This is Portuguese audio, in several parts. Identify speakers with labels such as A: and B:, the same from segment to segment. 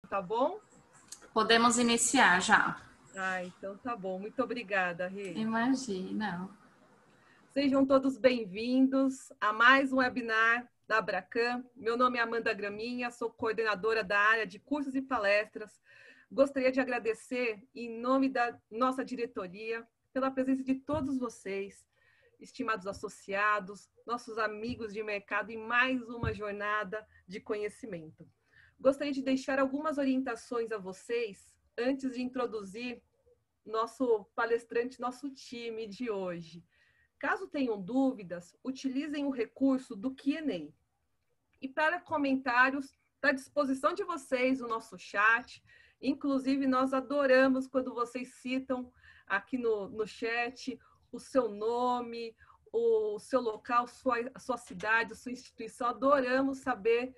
A: tá bom?
B: Podemos iniciar já.
A: Então tá bom. Muito obrigada, Rê.
B: Imagina.
A: Sejam todos bem-vindos a mais um webinar da Abracan. Meu nome é Amanda Graminha, sou coordenadora da área de cursos e palestras. Gostaria de agradecer, em nome da nossa diretoria, pela presença de todos vocês, estimados associados, nossos amigos de mercado, em mais uma jornada de conhecimento. Gostaria de deixar algumas orientações a vocês antes de introduzir nosso palestrante, nosso time de hoje. Caso tenham dúvidas, utilizem o recurso do Q&A. E para comentários, está à disposição de vocês o nosso chat. Inclusive, nós adoramos quando vocês citam aqui no chat o seu nome, o seu local, a sua cidade, a sua instituição. Adoramos saber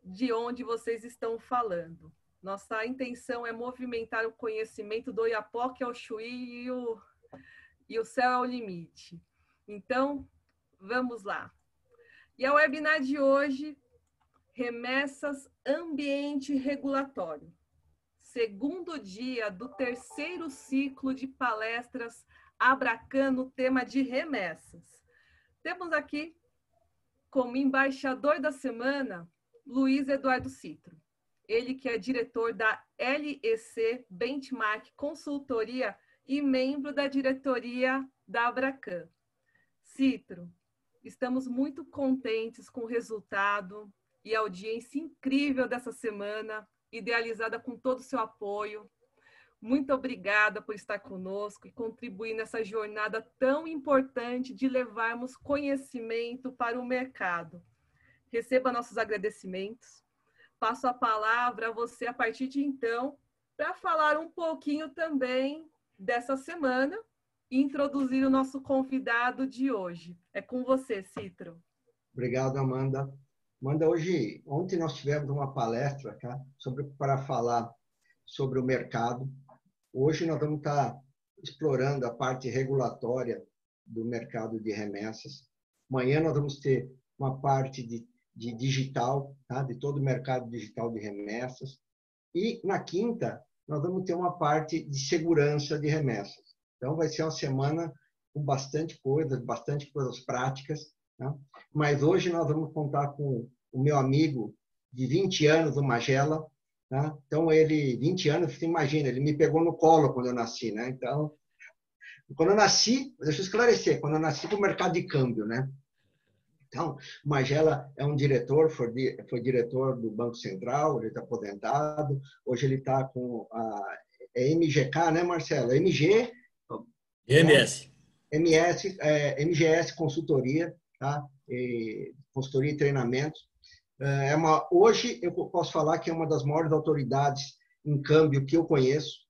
A: de onde vocês estão falando. Nossa intenção é movimentar o conhecimento do Oiapoque ao Chuí e o céu é o limite. Então, vamos lá. E a webinar de hoje, Remessas Ambiente Regulatório. Segundo dia do terceiro ciclo de palestras Abracan no tema de remessas. Temos aqui, como embaixador da semana, Luiz Eduardo Citro. Ele que é diretor da LEC Benchmark Consultoria e membro da diretoria da Abracan. Citro, estamos muito contentes com o resultado e a audiência incrível dessa semana, idealizada com todo o seu apoio. Muito obrigada por estar conosco e contribuir nessa jornada tão importante de levarmos conhecimento para o mercado. Receba nossos agradecimentos. Passo a palavra a você a partir de então, para falar um pouquinho também dessa semana e introduzir o nosso convidado de hoje. É com você, Citro.
C: Obrigado, Amanda. Amanda, ontem nós tivemos uma palestra para falar sobre o mercado. Hoje nós vamos estar explorando a parte regulatória do mercado de remessas. Amanhã nós vamos ter uma parte de digital, tá? De todo o mercado digital de remessas. E na quinta, nós vamos ter uma parte de segurança de remessas. Então, vai ser uma semana com bastante coisas práticas. Tá? Mas hoje nós vamos contar com o meu amigo de 20 anos, o Magela. Tá? Então, ele, 20 anos, você imagina, ele me pegou no colo quando eu nasci. Né? Então, quando eu nasci, deixa eu esclarecer, quando eu nasci para o mercado de câmbio, né? Então, o Magela é um diretor, foi diretor do Banco Central, ele está aposentado, hoje ele está com a MGK, né, Marcelo?
D: MS.
C: MGS Consultoria, tá? Consultoria e treinamento. Hoje eu posso falar que é uma das maiores autoridades em câmbio que eu conheço.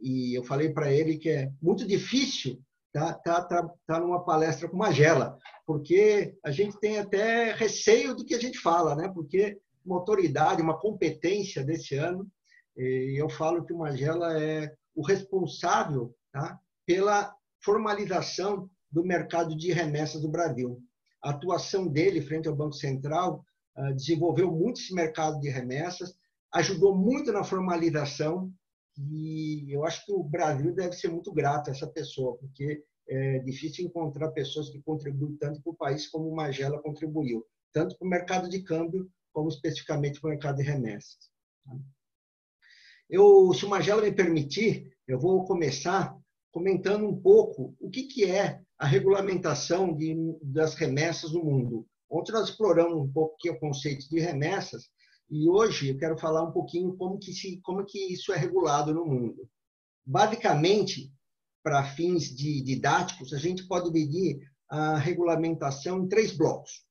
C: E eu falei para ele que é muito difícil tá numa palestra com Magela, porque a gente tem até receio do que a gente fala, né? Porque uma autoridade, uma competência desse ano, e eu falo que o Magela é o responsável, tá, pela formalização do mercado de remessas do Brasil. A atuação dele frente ao Banco Central desenvolveu muito esse mercado de remessas, ajudou muito na formalização, e eu acho que o Brasil deve ser muito grato a essa pessoa, porque é difícil encontrar pessoas que contribuem tanto para o país como o Magela contribuiu, tanto para o mercado de câmbio, como especificamente para o mercado de remessas. Se o Magela me permitir, eu vou começar comentando um pouco o que é a regulamentação das remessas no mundo. Ontem nós exploramos um pouco o que é o conceito de remessas, e hoje eu quero falar um pouquinho como que isso é regulado no mundo. Basicamente, para fins didáticos, a gente pode dividir a regulamentação em 3 blocos.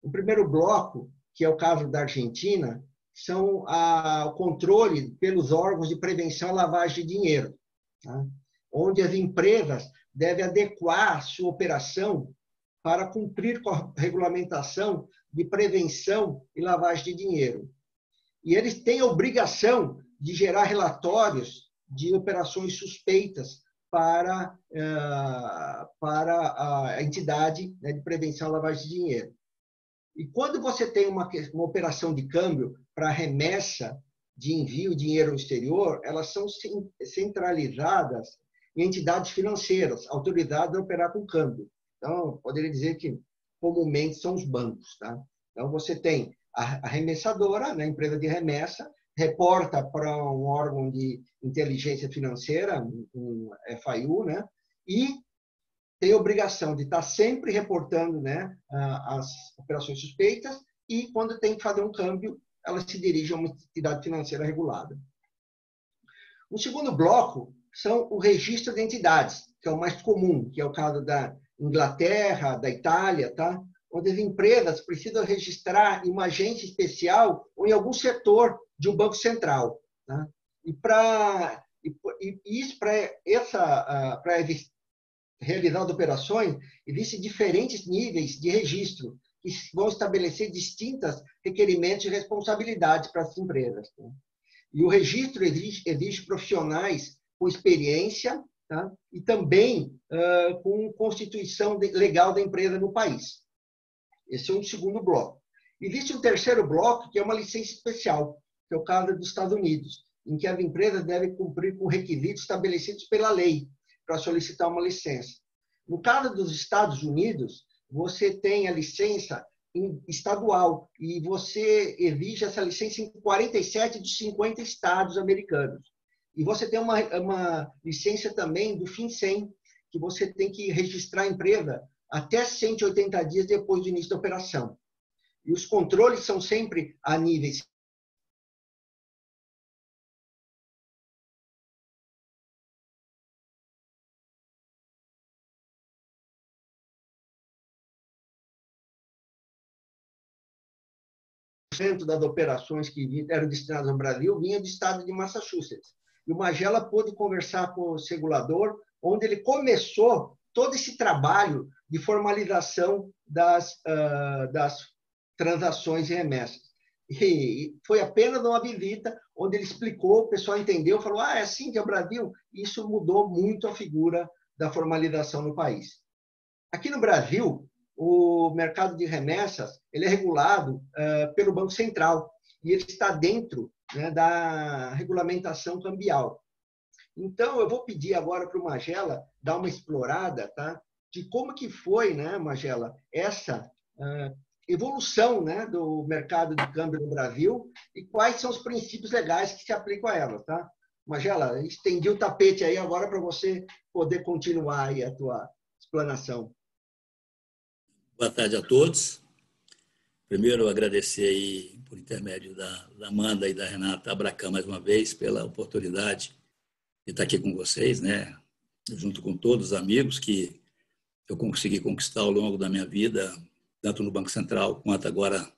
C: O primeiro bloco, que é o caso da Argentina, são o controle pelos órgãos de prevenção à lavagem de dinheiro, tá? Onde as empresas devem adequar sua operação para cumprir com a regulamentação de prevenção e lavagem de dinheiro. E eles têm a obrigação de gerar relatórios de operações suspeitas para a entidade, né, de prevenção à lavagem de dinheiro. E quando você tem uma operação de câmbio, para remessa de envio de dinheiro ao exterior, elas são centralizadas em entidades financeiras, autorizadas a operar com câmbio. Então, poderia dizer que comumente são os bancos. Tá? Então, você tem a remessadora, né, a empresa de remessa, reporta para um órgão de inteligência financeira, um FIU, né, e tem a obrigação de estar sempre reportando, né, as operações suspeitas e, quando tem que fazer um câmbio, ela se dirige a uma entidade financeira regulada. O segundo bloco são o registro de entidades, que é o mais comum, que é o caso da Inglaterra, da Itália, tá? Onde as empresas precisam registrar em uma agência especial ou em algum setor de um banco central. Tá? Para realizar as operações, existem diferentes níveis de registro que vão estabelecer distintos requerimentos e responsabilidades para as empresas. Tá? E o registro exige profissionais com experiência, tá? E também com constituição legal da empresa no país. Esse é um segundo bloco. Existe um terceiro bloco, que é uma licença especial, que é o caso dos Estados Unidos, em que as empresas devem cumprir com requisitos estabelecidos pela lei para solicitar uma licença. No caso dos Estados Unidos, você tem a licença estadual e você exige essa licença em 47 dos 50 estados americanos. E você tem uma licença também do FinCEN, que você tem que registrar a empresa até 180 dias depois do início da operação. E os controles são sempre a níveis das operações que eram destinadas ao Brasil vinha do estado de Massachusetts. E o Magela pôde conversar com o regulador, onde ele começou todo esse trabalho de formalização das transações e remessas. E foi apenas uma visita onde ele explicou, o pessoal entendeu, falou, é assim que é o Brasil. Isso mudou muito a figura da formalização no país. Aqui no Brasil, o mercado de remessas ele é regulado pelo Banco Central e ele está dentro, né, da regulamentação cambial. Então, eu vou pedir agora para o Magela dar uma explorada, tá, de como que foi, né, Magela, essa evolução, né, do mercado de câmbio no Brasil e quais são os princípios legais que se aplicam a ela. Tá? Magela, estendi o tapete aí agora para você poder continuar aí a tua explanação.
D: Boa tarde a todos. Primeiro, agradecer aí, por intermédio da Amanda e da Renata Abracam, mais uma vez, pela oportunidade de estar aqui com vocês, né? Junto com todos os amigos que eu consegui conquistar ao longo da minha vida, tanto no Banco Central quanto agora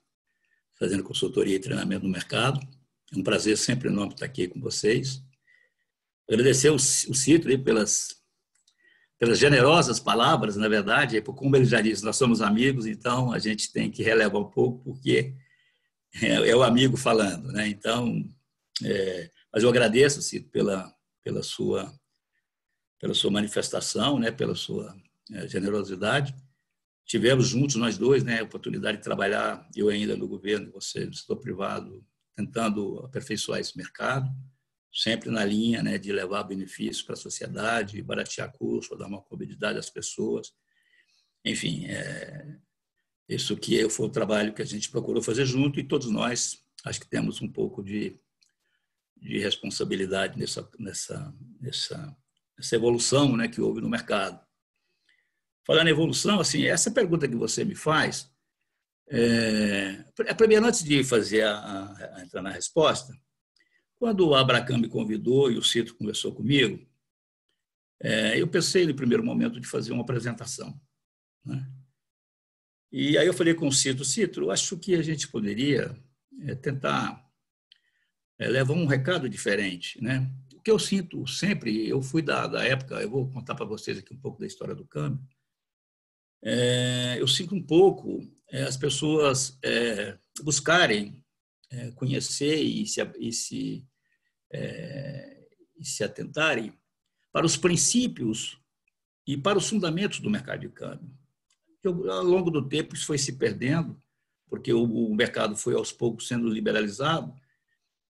D: fazendo consultoria e treinamento no mercado. É um prazer sempre enorme estar aqui com vocês. Agradecer o Citro aí pelas generosas palavras, na verdade, como ele já disse, nós somos amigos, então a gente tem que relevar um pouco, porque é o amigo falando, né? Então, mas eu agradeço, Cito, pela sua manifestação, né? Pela sua generosidade. Tivemos juntos, nós dois, né, a oportunidade de trabalhar, eu ainda no governo, você no setor privado, tentando aperfeiçoar esse mercado, sempre na linha, né, de levar benefícios para a sociedade, baratear custo, dar uma comodidade às pessoas. Enfim, isso que foi o trabalho que a gente procurou fazer junto e todos nós acho que temos um pouco de responsabilidade nessa evolução, né, que houve no mercado. Falando em evolução, assim, essa pergunta que você me faz, primeiro, antes de fazer entrar na resposta, quando o Abracam me convidou e o Citro conversou comigo, eu pensei no primeiro momento de fazer uma apresentação, né? E aí eu falei com o Citro, acho que a gente poderia tentar levar um recado diferente, né? O que eu sinto sempre, eu fui da época, eu vou contar para vocês aqui um pouco da história do câmbio, eu sinto um pouco as pessoas buscarem conhecer e se atentarem para os princípios e para os fundamentos do mercado de câmbio. Ao longo do tempo, isso foi se perdendo, porque o mercado foi aos poucos sendo liberalizado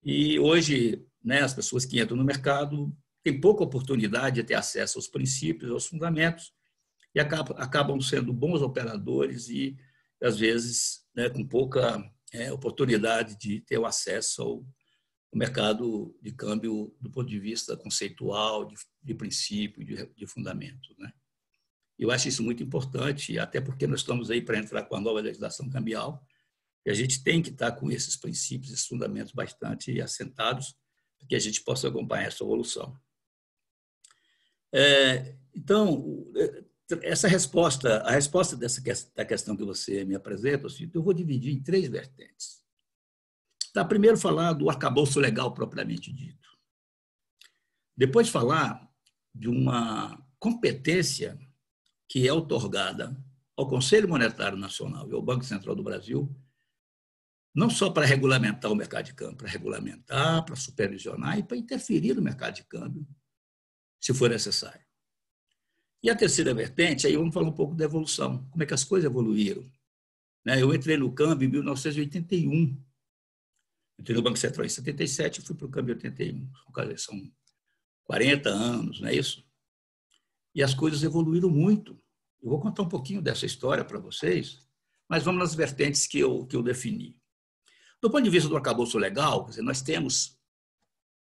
D: e hoje, né, as pessoas que entram no mercado têm pouca oportunidade de ter acesso aos princípios, aos fundamentos e acabam sendo bons operadores e, às vezes, né, com pouca oportunidade de ter o acesso ao mercado de câmbio do ponto de vista conceitual, de princípio, de fundamento, né? Eu acho isso muito importante, até porque nós estamos aí para entrar com a nova legislação cambial, e a gente tem que estar com esses princípios, esses fundamentos bastante assentados, para que a gente possa acompanhar essa evolução. Então, essa resposta, a resposta da questão que você me apresenta, eu vou dividir em 3 vertentes. Tá, primeiro falar do arcabouço legal propriamente dito. Depois falar de uma competência que é outorgada ao Conselho Monetário Nacional e ao Banco Central do Brasil, não só para regulamentar o mercado de câmbio, para regulamentar, para supervisionar e para interferir no mercado de câmbio, se for necessário. E a terceira vertente, aí vamos falar um pouco da evolução, como é que as coisas evoluíram. Eu entrei no câmbio em 1981, entrei no Banco Central em 77 e fui para o câmbio em 81. São 40 anos, não é isso? E as coisas evoluíram muito. Eu vou contar um pouquinho dessa história para vocês, mas vamos nas vertentes que eu defini. Do ponto de vista do arcabouço legal, quer dizer, nós temos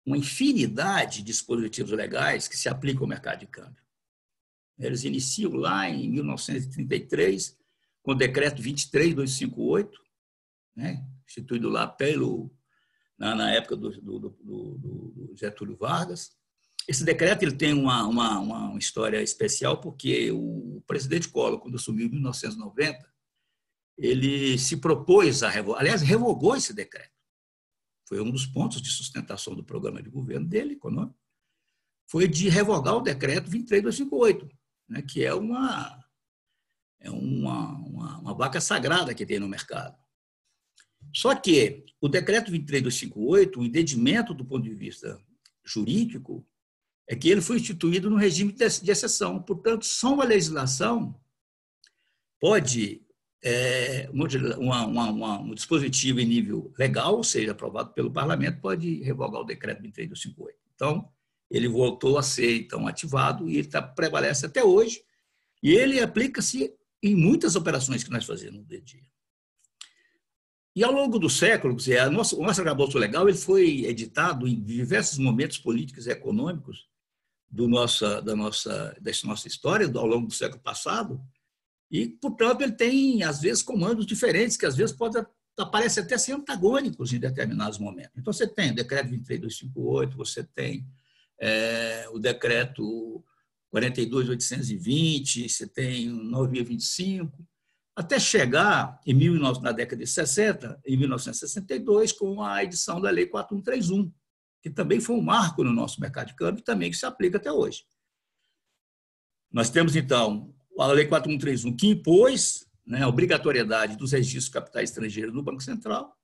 D: uma infinidade de dispositivos legais que se aplicam ao mercado de câmbio. Eles iniciam lá em 1933, com o decreto 23.258, né, instituído lá na época do Getúlio Vargas. Esse decreto ele tem uma história especial, porque o presidente Collor, quando assumiu em 1990, ele se propôs a revogar, aliás, revogou esse decreto. Foi um dos pontos de sustentação do programa de governo dele, econômico, foi de revogar o decreto 23.258, né, que é uma vaca sagrada que tem no mercado. Só que o decreto 23.258, o entendimento do ponto de vista jurídico, é que ele foi instituído no regime de exceção. Portanto, só uma legislação pode, um dispositivo em nível legal, ou seja, aprovado pelo parlamento, pode revogar o decreto 23.258. Então, ele voltou a ser então ativado e ele prevalece até hoje, e ele aplica-se em muitas operações que nós fazemos no dia a dia. E ao longo do século, o nosso arcabouço legal ele foi editado em diversos momentos políticos e econômicos da nossa história, ao longo do século passado, e, portanto, ele tem, às vezes, comandos diferentes, que às vezes parecem até ser antagônicos em determinados momentos. Então, você tem o decreto 23.258, você tem o decreto 42.820, você tem o 9.025, até chegar, na década de 60, em 1962, com a edição da Lei 4131, que também foi um marco no nosso mercado de câmbio, também que se aplica até hoje. Nós temos, então, a Lei 4131, que impôs, né, a obrigatoriedade dos registros de capitais estrangeiros no Banco Central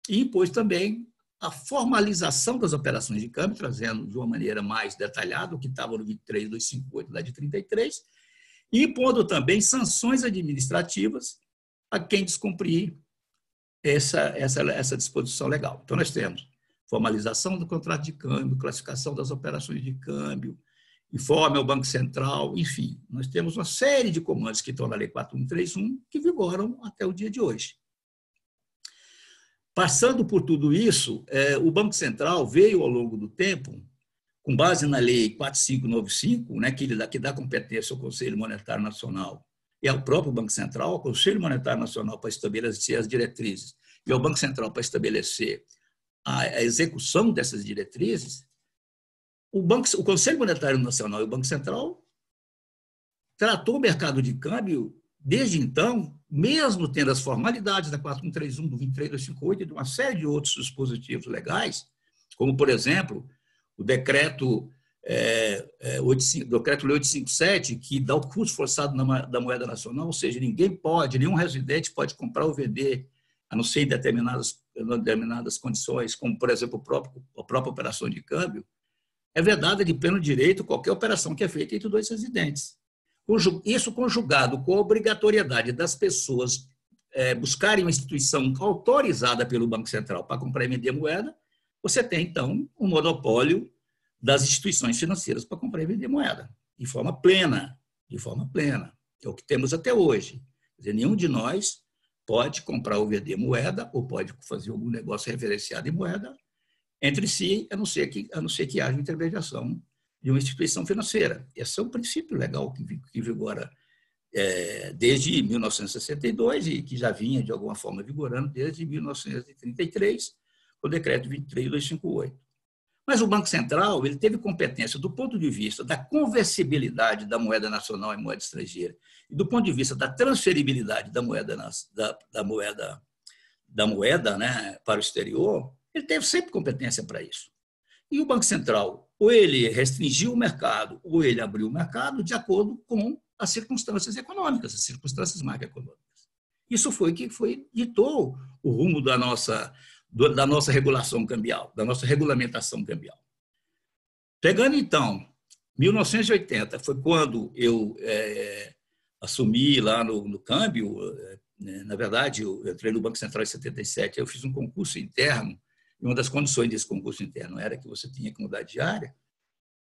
D: e impôs também a formalização das operações de câmbio, trazendo de uma maneira mais detalhada o que estava no 23.258 lá de 33, e impondo também sanções administrativas a quem descumprir essa disposição legal. Então, nós temos formalização do contrato de câmbio, classificação das operações de câmbio, informe ao Banco Central, enfim, nós temos uma série de comandos que estão na Lei 4131 que vigoram até o dia de hoje. Passando por tudo isso, o Banco Central veio ao longo do tempo, com base na Lei 4595, né, que dá competência ao Conselho Monetário Nacional e ao próprio Banco Central, ao Conselho Monetário Nacional para estabelecer as diretrizes e ao Banco Central para estabelecer a execução dessas diretrizes, o Conselho Monetário Nacional e o Banco Central tratou o mercado de câmbio desde então, mesmo tendo as formalidades da 4131, do 23.258 e de uma série de outros dispositivos legais, como, por exemplo, o decreto Lei 857, que dá o custo forçado da moeda nacional, ou seja, nenhum residente pode comprar ou vender, a não ser em determinadas condições, como, por exemplo, a própria operação de câmbio, é vedada de pleno direito qualquer operação que é feita entre dois residentes. Isso conjugado com a obrigatoriedade das pessoas buscarem uma instituição autorizada pelo Banco Central para comprar e vender moeda, você tem, então, um monopólio das instituições financeiras para comprar e vender moeda, de forma plena, É o que temos até hoje. Quer dizer, nenhum de nós pode comprar ou vender moeda, ou pode fazer algum negócio referenciado em moeda entre si, a não ser que haja intermediação de uma instituição financeira. Esse é um princípio legal que vigora desde 1962 e que já vinha, de alguma forma, vigorando desde 1933, o decreto 23.258. Mas o Banco Central ele teve competência do ponto de vista da conversibilidade da moeda nacional em moeda estrangeira e do ponto de vista da transferibilidade da moeda, né, para o exterior, ele teve sempre competência para isso. E o Banco Central, ou ele restringiu o mercado, ou ele abriu o mercado de acordo com as circunstâncias econômicas, as circunstâncias macroeconômicas. Isso foi que ditou o rumo da nossa regulação cambial, da nossa regulamentação cambial. Pegando, então, 1980, foi quando eu assumi lá no câmbio, na verdade, eu entrei no Banco Central em 77, eu fiz um concurso interno, e uma das condições desse concurso interno era que você tinha que mudar de área.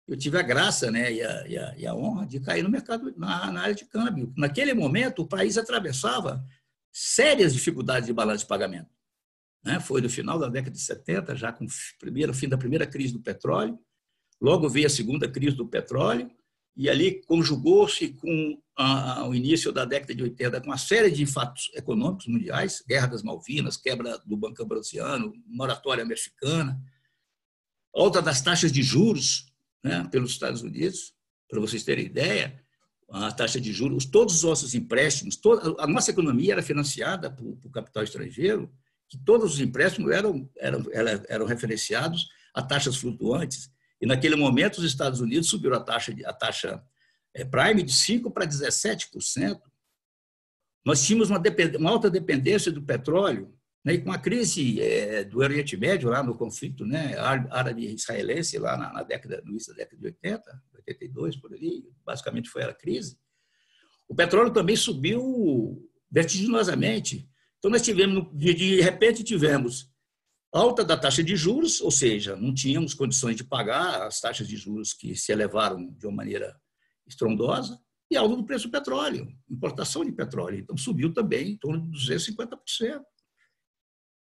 D: Eu tive a graça, né, e a honra de cair no mercado, na área de câmbio. Naquele momento, o país atravessava sérias dificuldades de balanço de pagamento. Foi no final da década de 70, já com o fim da primeira crise do petróleo, logo veio a segunda crise do petróleo, e ali conjugou-se com o início da década de 80, com uma série de fatos econômicos mundiais, guerra das Malvinas, quebra do Banco Ambrosiano, moratória mexicana, alta das taxas de juros, né, pelos Estados Unidos. Para vocês terem ideia, a taxa de juros, todos os nossos empréstimos, a nossa economia era financiada por capital estrangeiro, que todos os empréstimos eram referenciados a taxas flutuantes. E, naquele momento, os Estados Unidos subiram a taxa prime de 5% para 17%. Nós tínhamos uma alta dependência do petróleo, né, e com a crise do Oriente Médio, lá no conflito, né, árabe-israelense, lá no início da década de 80, 82, por ali, basicamente foi a crise, o petróleo também subiu vertiginosamente. Então, nós de repente, tivemos alta da taxa de juros, ou seja, não tínhamos condições de pagar as taxas de juros que se elevaram de uma maneira estrondosa, e alta do preço do petróleo, importação de petróleo. Então, subiu também em torno de 250%.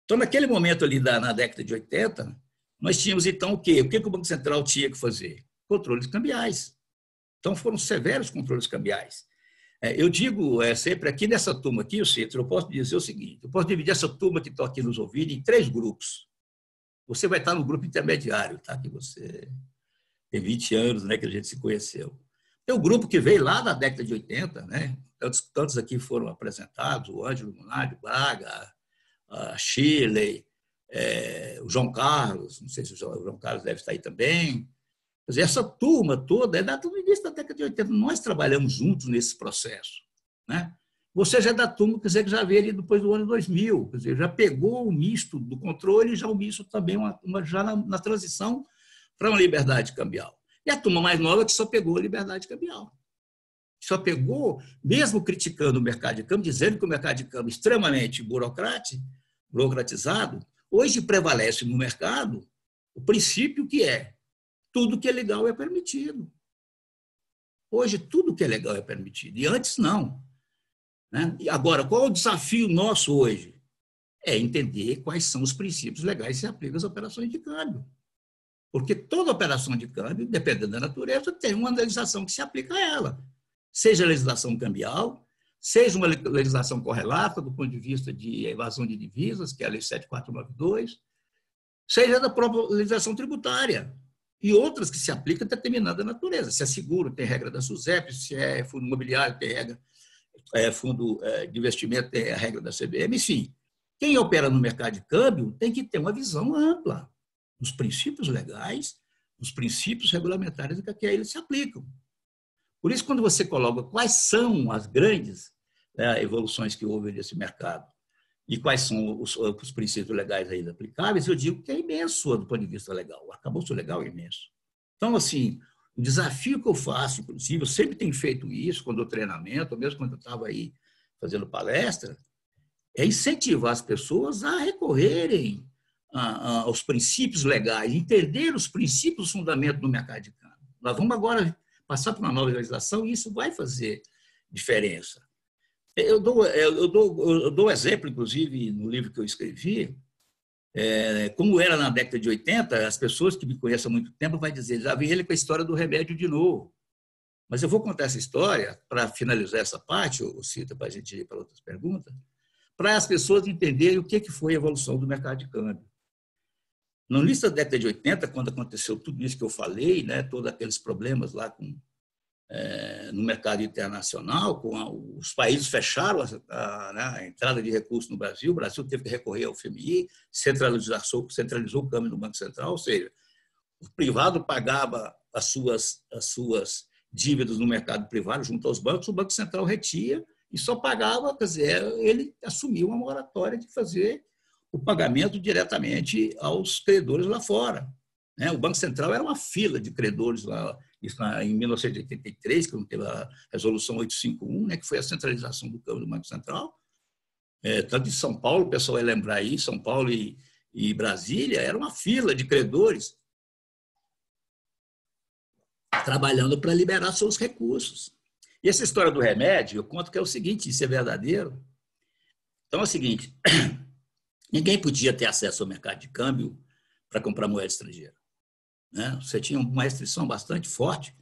D: Então, naquele momento ali, na década de 80, nós tínhamos, então, o quê? O que o Banco Central tinha que fazer? Controles cambiais. Então, foram severos controles cambiais. Eu digo sempre aqui nessa turma aqui, eu posso dizer o seguinte, eu posso dividir essa turma que está aqui nos ouvindo em 3 grupos. Você vai estar no grupo intermediário, tá? Que você tem 20 anos, né, que a gente se conheceu. Tem o grupo que veio lá da década de 80, né? Tantos aqui foram apresentados, o Ângelo Munari, Braga, a Shirley, o João Carlos, não sei se o João Carlos deve estar aí também. Quer dizer, essa turma toda é do início da década de 80. Nós trabalhamos juntos nesse processo, né? Você já é da turma, quer dizer, que já veio ali depois do ano 2000, quer dizer, já pegou o misto do controle e já o misto também já na transição para uma liberdade cambial. E a turma mais nova que só pegou a liberdade cambial. Só pegou, mesmo criticando o mercado de câmbio, dizendo que o mercado de câmbio é extremamente burocratizado, hoje prevalece no mercado o princípio que tudo que é legal é permitido. Hoje, tudo que é legal é permitido. E antes, não. Né? E agora, qual é o desafio nosso hoje? É entender quais são os princípios legais que se aplicam às operações de câmbio. Porque toda operação de câmbio, dependendo da natureza, tem uma legislação que se aplica a ela. Seja a legislação cambial, seja uma legislação correlata do ponto de vista de evasão de divisas, que é a Lei 7492, seja da própria legislação tributária, e outras que se aplicam a determinada natureza. Se é seguro, tem regra da SUSEP, se é fundo imobiliário, tem regra, fundo de investimento, tem a regra da CVM, enfim. Quem opera no mercado de câmbio tem que ter uma visão ampla dos princípios legais, dos princípios regulamentares que a eles se aplicam. Por isso, quando você coloca quais são as grandes evoluções que houve nesse mercado e quais são os princípios legais ainda aplicáveis, eu digo que é imenso do ponto de vista legal. O arcabouço legal é imenso. Então, assim, o desafio que eu faço, inclusive, eu sempre tenho feito isso quando eu treinamento, ou mesmo quando eu estava aí fazendo palestra, é incentivar as pessoas a recorrerem aos princípios legais, entender os princípios fundamentos do mercado de câmbio. Nós vamos agora passar por uma nova legislação e isso vai fazer diferença. Eu dou exemplo, inclusive, no livro que eu escrevi, como era na década de 80, as pessoas que me conhecem há muito tempo vão dizer, já vi ele com a história do remédio de novo. Mas eu vou contar essa história, para finalizar essa parte, Cita, para a gente ir para outras perguntas, para as pessoas entenderem o que foi a evolução do mercado de câmbio. No início da década de 80, quando aconteceu tudo isso que eu falei, né, todos aqueles problemas lá no mercado internacional, os países fecharam a entrada de recursos no Brasil, o Brasil teve que recorrer ao FMI, centralizou o câmbio no Banco Central, ou seja, o privado pagava as suas dívidas no mercado privado junto aos bancos, o Banco Central retia e só pagava, quer dizer, ele assumiu uma moratória de fazer o pagamento diretamente aos credores lá fora. O Banco Central era uma fila de credores lá, isso em 1983, quando teve a resolução 851, que foi a centralização do câmbio do Banco Central. Tanto em São Paulo, o pessoal vai lembrar aí, São Paulo e Brasília, era uma fila de credores trabalhando para liberar seus recursos. E essa história do remédio, eu conto que é o seguinte, isso é verdadeiro. Então é o seguinte, ninguém podia ter acesso ao mercado de câmbio para comprar moeda estrangeira. Você tinha uma restrição bastante forte,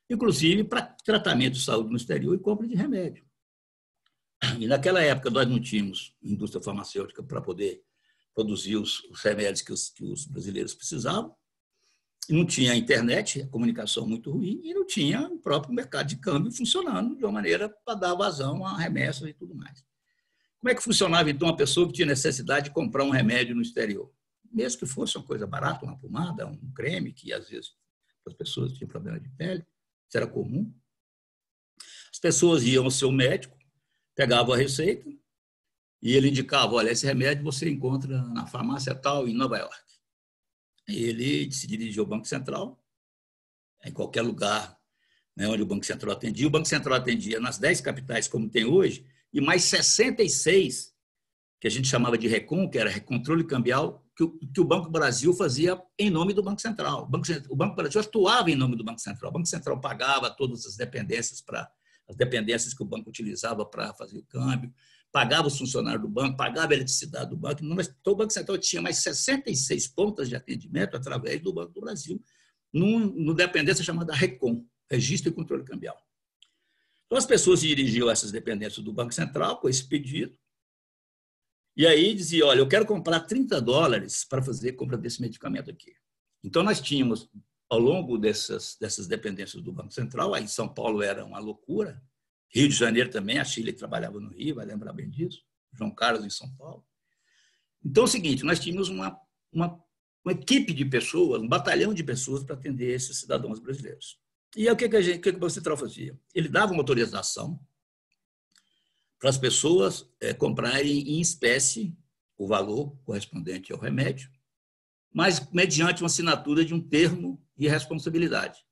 D: inclusive para tratamento de saúde no exterior e compra de remédio. E naquela época nós não tínhamos indústria farmacêutica para poder produzir os remédios que os brasileiros precisavam, não tinha internet, a comunicação muito ruim, e não tinha o próprio mercado de câmbio funcionando de uma maneira para dar vazão a remessas e tudo mais. Como é que funcionava, então, uma pessoa que tinha necessidade de comprar um remédio no exterior? Mesmo que fosse uma coisa barata, uma pomada, um creme, que às vezes as pessoas tinham problema de pele, isso era comum. As pessoas iam ao seu médico, pegavam a receita e ele indicava, olha, esse remédio você encontra na farmácia tal em Nova York. Ele se dirigiu ao Banco Central, em qualquer lugar, onde o Banco Central atendia. O Banco Central atendia nas 10 capitais, como tem hoje, e mais 66, que a gente chamava de RECON, que era controle cambial, que o Banco Brasil fazia em nome do Banco Central. O Banco Brasil atuava em nome do Banco Central. O Banco Central pagava todas as dependências que o banco utilizava para fazer o câmbio, pagava os funcionários do banco, pagava a eletricidade do banco. Então, o Banco Central tinha mais 66 pontas de atendimento através do Banco do Brasil, numa dependência chamada RECON, Registro e Controle Cambial. Então, as pessoas dirigiam essas dependências do Banco Central com esse pedido, e aí dizia, olha, eu quero comprar $30 para fazer a compra desse medicamento aqui. Então, nós tínhamos, ao longo dessas dependências do Banco Central, aí em São Paulo era uma loucura, Rio de Janeiro também, a Chile trabalhava no Rio, vai lembrar bem disso, João Carlos em São Paulo. Então, é o seguinte, nós tínhamos uma equipe de pessoas, um batalhão de pessoas para atender esses cidadãos brasileiros. E aí, o que o Banco Central fazia? Ele dava uma autorização para as pessoas comprarem em espécie o valor correspondente ao remédio, mas mediante uma assinatura de um termo de responsabilidade,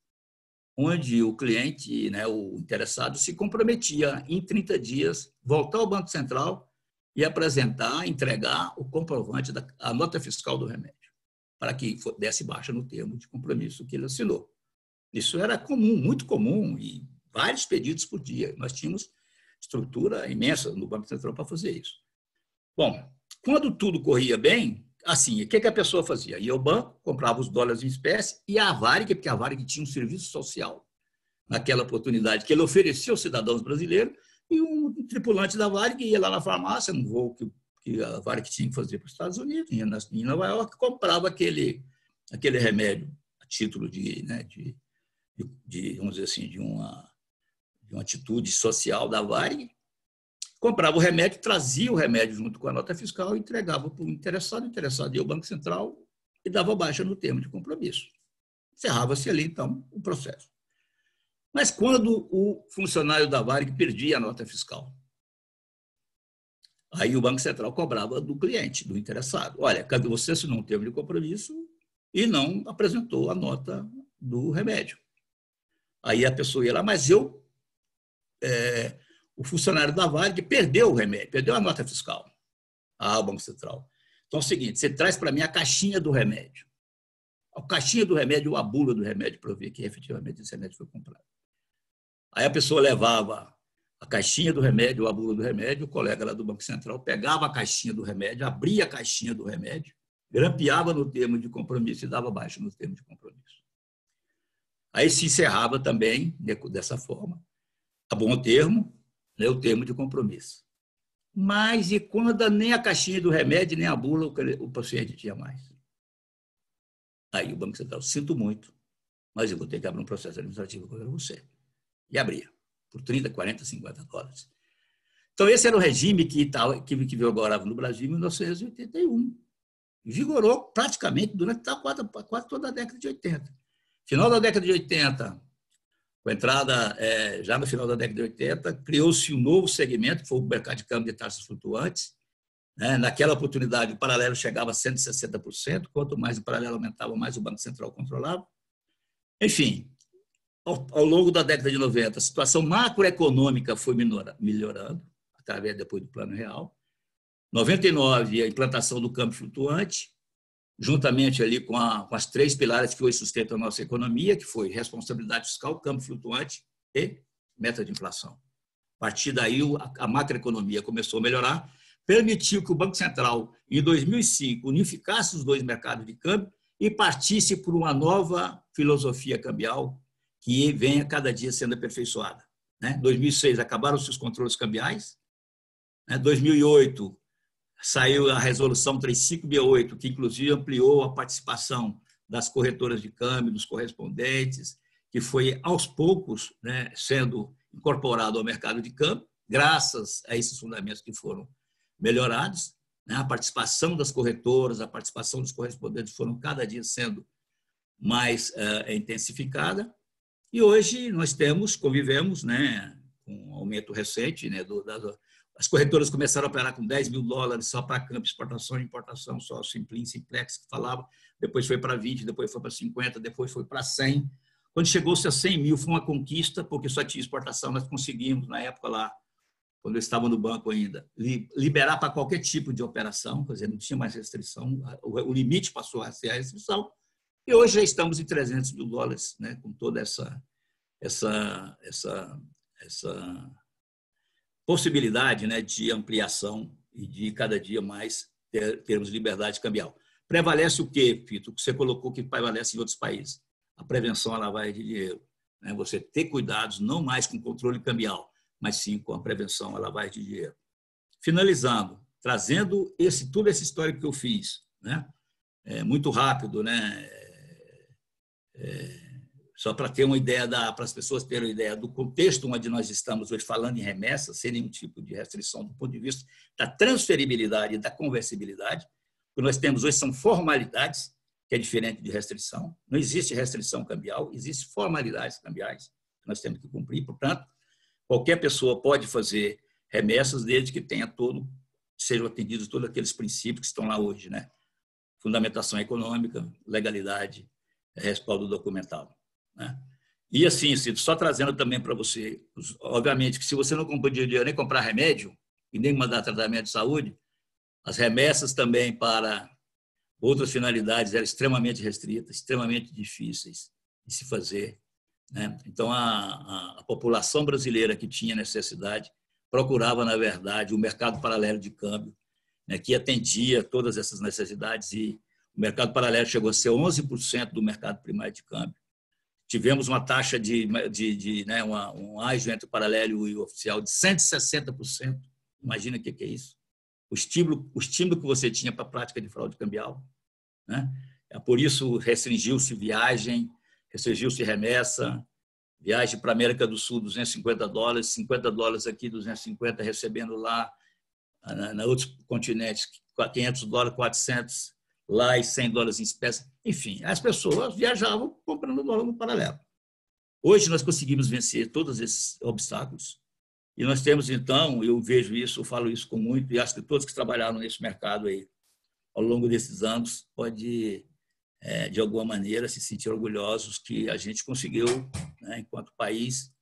D: onde o cliente, o interessado, se comprometia em 30 dias voltar ao Banco Central e apresentar, entregar o comprovante, a nota fiscal do remédio, para que desse baixa no termo de compromisso que ele assinou. Isso era comum, muito comum, e vários pedidos por dia. Nós tínhamos estrutura imensa no Banco Central para fazer isso. Bom, quando tudo corria bem, assim, o que a pessoa fazia? Ia ao banco, comprava os dólares em espécie, e a Varig, porque a Varig tinha um serviço social naquela oportunidade que ele oferecia aos cidadãos brasileiros, e um tripulante da Varig ia lá na farmácia, num voo que a Varig tinha que fazer para os Estados Unidos, ia em Nova York, comprava aquele remédio a título vamos dizer assim, de uma atitude social da Varig, comprava o remédio, trazia o remédio junto com a nota fiscal e entregava para o interessado ia ao Banco Central e dava baixa no termo de compromisso. Encerrava-se ali, então, o processo. Mas quando o funcionário da Varig perdia a nota fiscal, aí o Banco Central cobrava do cliente, do interessado. Olha, cadê você assinou um termo de compromisso e não apresentou a nota do remédio? Aí a pessoa ia lá, mas o funcionário da Varig perdeu o remédio, perdeu a nota fiscal. Ah, o Banco Central. Então é o seguinte, você traz para mim a caixinha do remédio. A caixinha do remédio ou a bula do remédio para eu ver que efetivamente esse remédio foi comprado. Aí a pessoa levava a caixinha do remédio ou a bula do remédio, o colega lá do Banco Central pegava a caixinha do remédio, abria a caixinha do remédio, grampeava no termo de compromisso e dava baixa no termo de compromisso. Aí se encerrava também, dessa forma, a bom termo, né, o termo de compromisso. Mas e quando nem a caixinha do remédio, nem a bula, o paciente tinha mais? Aí o Banco Central, sinto muito, mas eu vou ter que abrir um processo administrativo contra você. E abria, por 30, 40, 50 dólares. Então, esse era o regime que vigorava no Brasil em 1981. E vigorou praticamente durante quase toda a década de 80. Final da década de 80, com a entrada, já no final da década de 80, criou-se um novo segmento, que foi o mercado de câmbio de taxas flutuantes. Naquela oportunidade, o paralelo chegava a 160%, quanto mais o paralelo aumentava, mais o Banco Central controlava. Enfim, ao longo da década de 90, a situação macroeconômica foi melhorando, através depois do Plano Real. 99, a implantação do câmbio flutuante, juntamente ali com as 3 pilares que hoje sustentam a nossa economia, que foi responsabilidade fiscal, câmbio flutuante e meta de inflação. A partir daí, a macroeconomia começou a melhorar, permitiu que o Banco Central, em 2005, unificasse os 2 mercados de câmbio e partisse por uma nova filosofia cambial que vem a cada dia sendo aperfeiçoada. Em 2006, acabaram-se os controles cambiais. Em 2008, saiu a resolução 3568, que inclusive ampliou a participação das corretoras de câmbio, dos correspondentes, que foi aos poucos, né, sendo incorporado ao mercado de câmbio, graças a esses fundamentos que foram melhorados. Né, a participação das corretoras, a participação dos correspondentes foram cada dia sendo mais intensificada. E hoje nós convivemos, né, com um aumento recente, né, as corretoras começaram a operar com 10 mil dólares só para câmbio, exportação e importação, só Simplex que falava, depois foi para 20, depois foi para 50, depois foi para 100. Quando chegou-se a 100 mil, foi uma conquista, porque só tinha exportação, nós conseguimos, na época lá, quando eu estava no banco ainda, liberar para qualquer tipo de operação, quer dizer, não tinha mais restrição, o limite passou a ser a restrição, e hoje já estamos em 300 mil dólares, né, com toda essa possibilidade, né, de ampliação e de cada dia mais termos liberdade cambial. Prevalece o quê, Fito? Que você colocou que prevalece em outros países? A prevenção à lavagem de dinheiro. Né? Você ter cuidados não mais com o controle cambial, mas sim com a prevenção à lavagem de dinheiro. Finalizando, trazendo todo esse histórico que eu fiz, né? Muito rápido, né? Só para ter uma ideia, para as pessoas terem uma ideia do contexto onde nós estamos hoje falando em remessa, sem nenhum tipo de restrição do ponto de vista da transferibilidade e da conversibilidade. O que nós temos hoje são formalidades, que é diferente de restrição. Não existe restrição cambial, existem formalidades cambiais que nós temos que cumprir. Portanto, qualquer pessoa pode fazer remessas desde que sejam atendidos todos aqueles princípios que estão lá hoje, né? Fundamentação econômica, legalidade, respaldo documental. Né? E assim, Cito, só trazendo também para você, obviamente que se você não podia nem comprar remédio e nem mandar tratamento de saúde, as remessas também para outras finalidades eram extremamente restritas, extremamente difíceis de se fazer. Né? Então, a população brasileira que tinha necessidade procurava, na verdade, o mercado paralelo de câmbio, né, que atendia todas essas necessidades, e o mercado paralelo chegou a ser 11% do mercado primário de câmbio. Tivemos uma taxa né, um ágio entre o paralelo e o oficial de 160%. Imagina o que é isso. O estímulo que você tinha para a prática de fraude cambial. Né? Por isso, restringiu-se viagem, restringiu-se remessa, viagem para a América do Sul, 250 dólares, 50 dólares aqui, 250 recebendo lá, na outros continentes, 500 dólares, 400 lá e 100 dólares em espécie. Enfim, as pessoas viajavam comprando dólar no paralelo. Hoje nós conseguimos vencer todos esses obstáculos e nós temos, então, eu vejo isso, eu falo isso com muito, e acho que todos que trabalharam nesse mercado aí ao longo desses anos pode, de alguma maneira, se sentir orgulhosos que a gente conseguiu, né, enquanto país,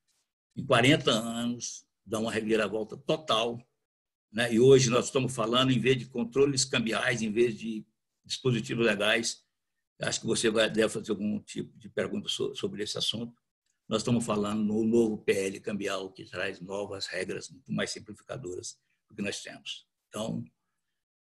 D: em 40 anos, dar uma reviravolta total né? E hoje nós estamos falando, em vez de controles cambiais, em vez de dispositivos legais, acho que você deve fazer algum tipo de pergunta sobre esse assunto. Nós estamos falando no novo PL cambial, que traz novas regras muito mais simplificadoras do que nós temos. Então,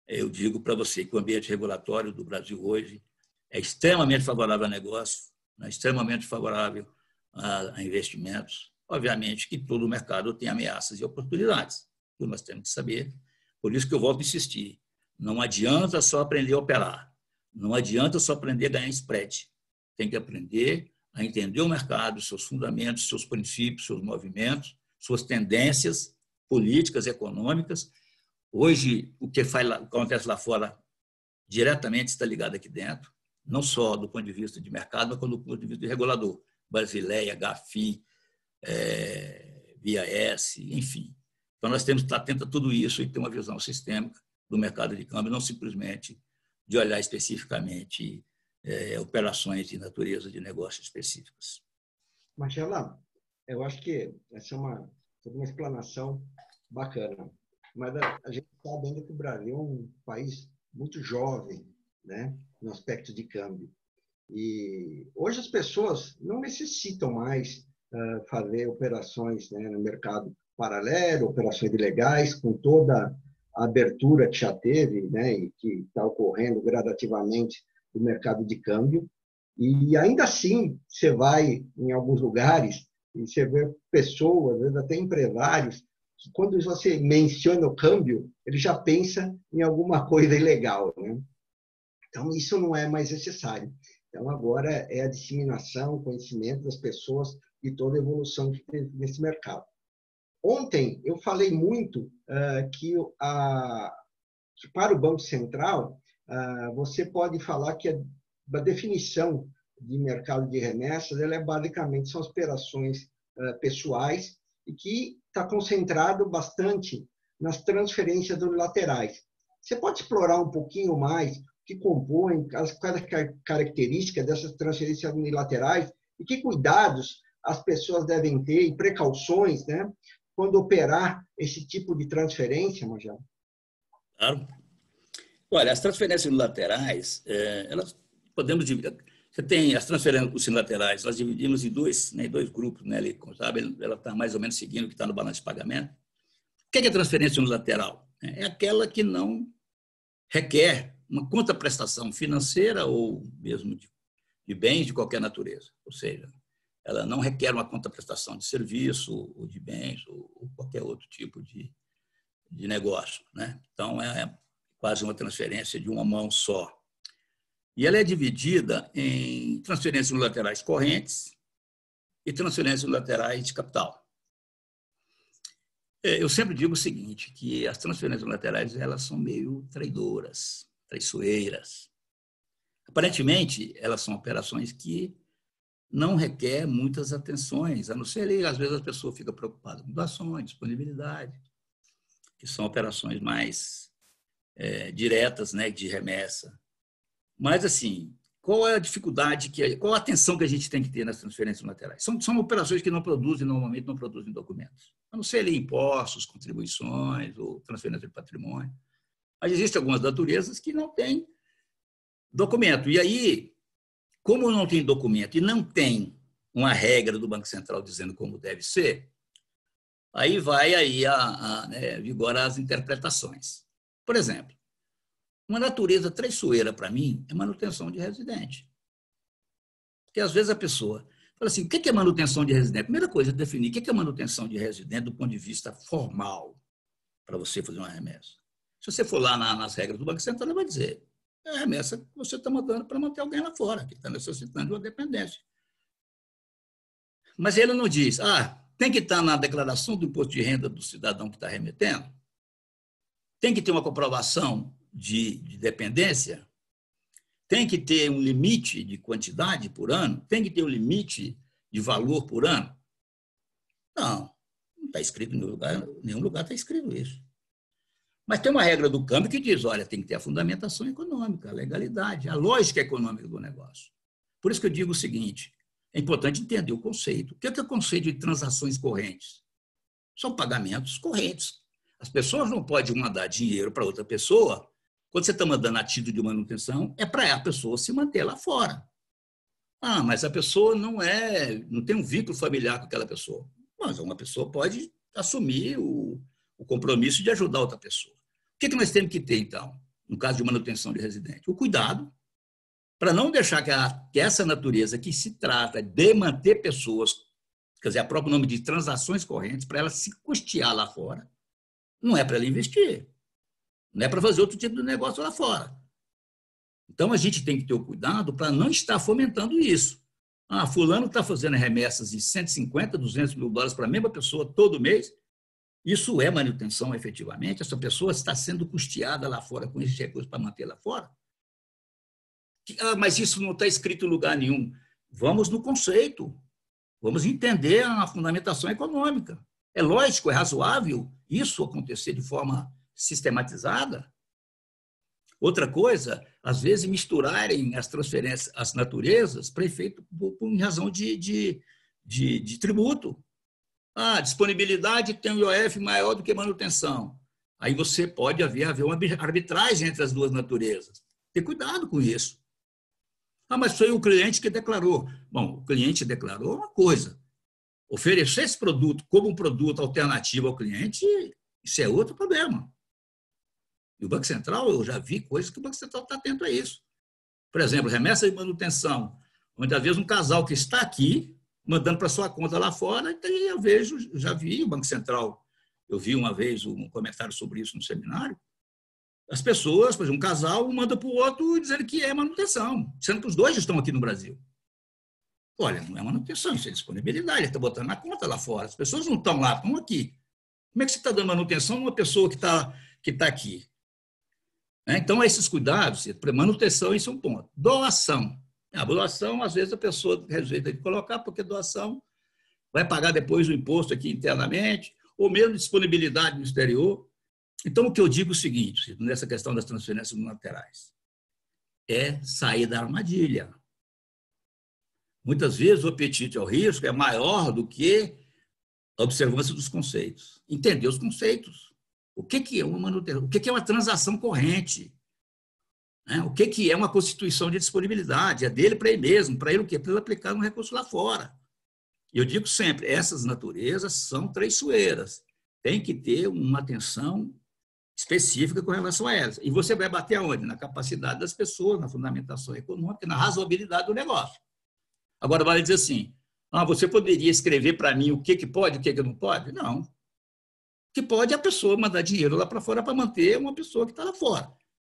D: eu digo para você que o ambiente regulatório do Brasil hoje é extremamente favorável a negócio, né? Extremamente favorável a investimentos. Obviamente que todo o mercado tem ameaças e oportunidades, que nós temos que saber. Por isso que eu volto a insistir. Não adianta só aprender a operar. Não adianta só aprender a ganhar spread. Tem que aprender a entender o mercado, seus fundamentos, seus princípios, seus movimentos, suas tendências políticas, econômicas. Hoje, o que acontece lá fora diretamente está ligado aqui dentro, não só do ponto de vista de mercado, mas do ponto de vista de regulador. Basileia, GAFI, BIS, enfim. Então, nós temos que estar atentos a tudo isso e ter uma visão sistêmica do mercado de câmbio, não simplesmente de olhar especificamente operações de natureza de negócios específicas.
C: Marcela, eu acho que essa é uma explanação bacana, mas a gente sabe ainda que o Brasil é um país muito jovem, né, no aspecto de câmbio. E hoje as pessoas não necessitam mais fazer operações, né, no mercado paralelo, operações ilegais, com toda a abertura que já teve, né, e que está ocorrendo gradativamente no mercado de câmbio. E ainda assim, você vai em alguns lugares e você vê pessoas, às vezes até empresários, que quando você menciona o câmbio, ele já pensa em alguma coisa ilegal, né? Então, isso não é mais necessário. Então, agora é a disseminação, o conhecimento das pessoas e toda a evolução que teve nesse mercado. Ontem, eu falei muito que para o Banco Central, você pode falar que a definição de mercado de remessas ela basicamente são as operações pessoais e que está concentrado bastante nas transferências unilaterais. Você pode explorar um pouquinho mais o que compõem, quais as características dessas transferências unilaterais e que cuidados as pessoas devem ter e precauções, né, quando operar esse tipo de transferência, Major?
D: Claro. Olha, as transferências unilaterais, elas podemos dividir. Você tem as transferências unilaterais, nós dividimos em dois grupos, né, ali, sabe? Ela está mais ou menos seguindo o que está no balanço de pagamento. O que é transferência unilateral? É aquela que não requer uma contraprestação financeira ou mesmo de bens de qualquer natureza. Ou seja, ela não requer uma contraprestação de serviço ou de bens ou qualquer outro tipo de negócio, né? Então, é quase uma transferência de uma mão só. E ela é dividida em transferências unilaterais correntes e transferências unilaterais de capital. Eu sempre digo o seguinte, que as transferências unilaterais elas são meio traiçoeiras. Aparentemente, elas são operações que não requerem muitas atenções, a não ser ali, às vezes a pessoa fica preocupada com doações, disponibilidade, que são operações mais diretas, né, de remessa. Mas, assim, qual é a dificuldade, qual a atenção que a gente tem que ter nas transferências unilaterais? São operações que normalmente não produzem documentos. A não ser ali impostos, contribuições ou transferência de patrimônio. Mas existem algumas naturezas que não têm documento. E aí, como não tem documento e não tem uma regra do Banco Central dizendo como deve ser, aí vai aí vigorar as interpretações. Por exemplo, uma natureza traiçoeira para mim é manutenção de residente. Porque às vezes a pessoa fala assim, o que é manutenção de residente? Primeira coisa, definir o que é manutenção de residente do ponto de vista formal para você fazer uma remessa. Se você for lá nas regras do Banco Central, ele vai dizer, é a remessa que você está mandando para manter alguém lá fora, que está necessitando de uma dependência. Mas ele não diz, tem que estar na declaração do imposto de renda do cidadão que está remetendo, tem que ter uma comprovação de dependência, tem que ter um limite de quantidade por ano, tem que ter um limite de valor por ano. Não está escrito em nenhum lugar está escrito isso. Mas tem uma regra do câmbio que diz, olha, tem que ter a fundamentação econômica, a legalidade, a lógica econômica do negócio. Por isso que eu digo o seguinte, é importante entender o conceito. O que é o conceito de transações correntes? São pagamentos correntes. As pessoas não podem mandar dinheiro para outra pessoa. Quando você está mandando a título de manutenção, é para a pessoa se manter lá fora. Ah, mas a pessoa não tem um vínculo familiar com aquela pessoa. Mas uma pessoa pode assumir o compromisso de ajudar outra pessoa. O que nós temos que ter, então, no caso de manutenção de residente? O cuidado para não deixar que essa natureza que se trata de manter pessoas, quer dizer, o próprio nome de transações correntes, para ela se custear lá fora, não é para ela investir, não é para fazer outro tipo de negócio lá fora. Então, a gente tem que ter o cuidado para não estar fomentando isso. Ah, fulano está fazendo remessas de 150, 200 mil dólares para a mesma pessoa todo mês. Isso é manutenção, efetivamente? Essa pessoa está sendo custeada lá fora com esses recursos para manter lá fora? Ah, mas isso não está escrito em lugar nenhum. Vamos no conceito. Vamos entender a fundamentação econômica. É lógico, é razoável isso acontecer de forma sistematizada? Outra coisa, às vezes misturarem as transferências, as naturezas, para efeito por razão de tributo. Ah, disponibilidade tem um IOF maior do que manutenção. Aí você pode haver uma arbitragem entre as duas naturezas. Ter cuidado com isso. Ah, mas foi o cliente que declarou. Bom, o cliente declarou uma coisa. Oferecer esse produto como um produto alternativo ao cliente, isso é outro problema. E o Banco Central, eu já vi coisas que o Banco Central está atento a isso. Por exemplo, remessa de manutenção, onde às vezes um casal que está aqui, mandando para sua conta lá fora, e eu já vi o Banco Central, eu vi uma vez um comentário sobre isso no seminário, as pessoas, por exemplo, um casal manda para o outro dizendo que é manutenção, sendo que os dois estão aqui no Brasil. Olha, não é manutenção, isso é disponibilidade, ele está botando na conta lá fora. As pessoas não estão lá, estão aqui. Como é que você está dando manutenção a uma pessoa que está aqui? Então, esses cuidados, manutenção, isso é um ponto. Doação. A doação, às vezes, a pessoa rejeita de colocar, porque doação vai pagar depois o imposto aqui internamente, ou mesmo disponibilidade no exterior. Então, o que eu digo é o seguinte, nessa questão das transferências unilaterais, é sair da armadilha. Muitas vezes o apetite ao risco é maior do que a observância dos conceitos. Entender os conceitos. O que é uma manutenção? O que é uma transação corrente? O que é uma constituição de disponibilidade? É dele para ele mesmo, para ele o quê? Para ele aplicar um recurso lá fora. E eu digo sempre, essas naturezas são traiçoeiras. Tem que ter uma atenção específica com relação a elas. E você vai bater aonde? Na capacidade das pessoas, na fundamentação econômica, na razoabilidade do negócio. Agora, vale dizer assim, você poderia escrever para mim o que pode e o que não pode? Não. O que pode é a pessoa mandar dinheiro lá para fora para manter uma pessoa que está lá fora.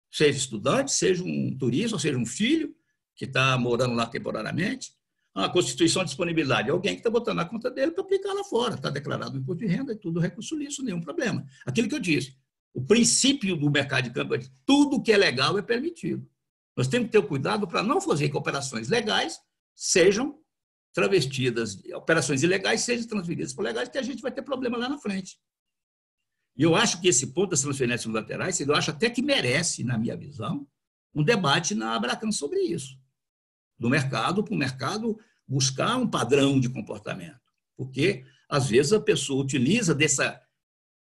D: Seja estudante, seja um turista, ou seja um filho que está morando lá temporariamente. A constituição de disponibilidade é alguém que está botando na conta dele para aplicar lá fora. Está declarado no imposto de renda e tudo recurso lícito, nenhum problema. Aquilo que eu disse, o princípio do mercado de câmbio é que tudo que é legal é permitido. Nós temos que ter o cuidado para não fazer que operações legais sejam travestidas, operações ilegais sejam transferidas por legais, que a gente vai ter problema lá na frente. E eu acho que esse ponto das transferências unilaterais, eu acho até que merece, na minha visão, um debate na Abracam sobre isso. Do mercado para o mercado buscar um padrão de comportamento. Porque, às vezes, a pessoa utiliza dessa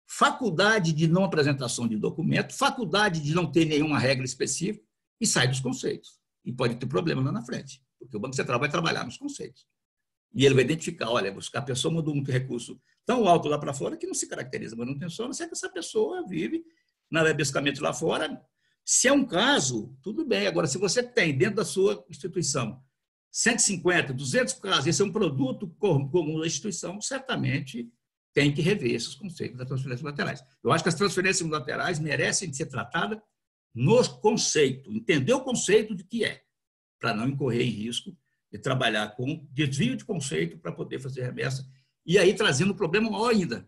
D: faculdade de não apresentação de documento, faculdade de não ter nenhuma regra específica e sai dos conceitos. E pode ter problema lá na frente, porque o Banco Central vai trabalhar nos conceitos. E ele vai identificar, olha, a pessoa mandou muito recurso tão alto lá para fora que não se caracteriza manutenção, a não ser que essa pessoa vive basicamente lá fora. Se é um caso, tudo bem. Agora, se você tem dentro da sua instituição 150, 200 casos, esse é um produto comum da instituição, certamente tem que rever esses conceitos das transferências unilaterais. Eu acho que as transferências unilaterais merecem ser tratadas no conceito, entender o conceito de que é, para não incorrer em risco de trabalhar com desvio de conceito para poder fazer remessa, e aí trazendo um problema maior ainda,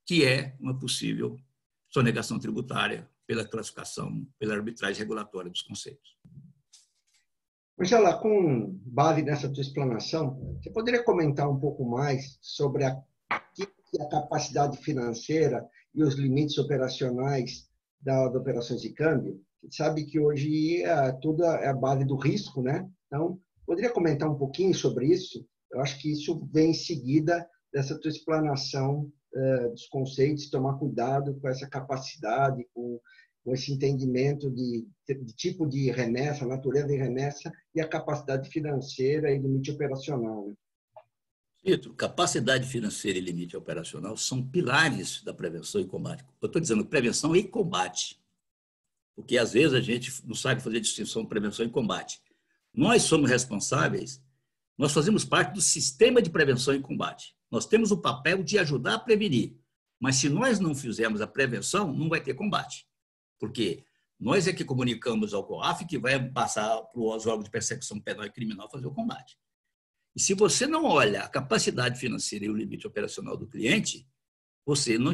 D: que é uma possível sonegação tributária pela classificação, pela arbitragem regulatória dos conceitos.
C: Marcela, com base nessa tua explanação, você poderia comentar um pouco mais sobre a capacidade financeira e os limites operacionais das operações de câmbio? A gente sabe que hoje tudo é a base do risco, né? Então, poderia comentar um pouquinho sobre isso? Eu acho que isso vem em seguida dessa tua explanação dos conceitos, tomar cuidado com essa capacidade, com esse entendimento de tipo de remessa, natureza de remessa e a capacidade financeira e limite operacional.
D: Tito, capacidade financeira e limite operacional são pilares da prevenção e combate. Eu estou dizendo prevenção e combate, porque às vezes a gente não sabe fazer distinção de prevenção e combate. Nós somos responsáveis, nós fazemos parte do sistema de prevenção e combate. Nós temos o papel de ajudar a prevenir, mas se nós não fizermos a prevenção, não vai ter combate. Porque nós é que comunicamos ao COAF que vai passar para os órgãos de persecução penal e criminal fazer o combate. E se você não olha a capacidade financeira e o limite operacional do cliente, você não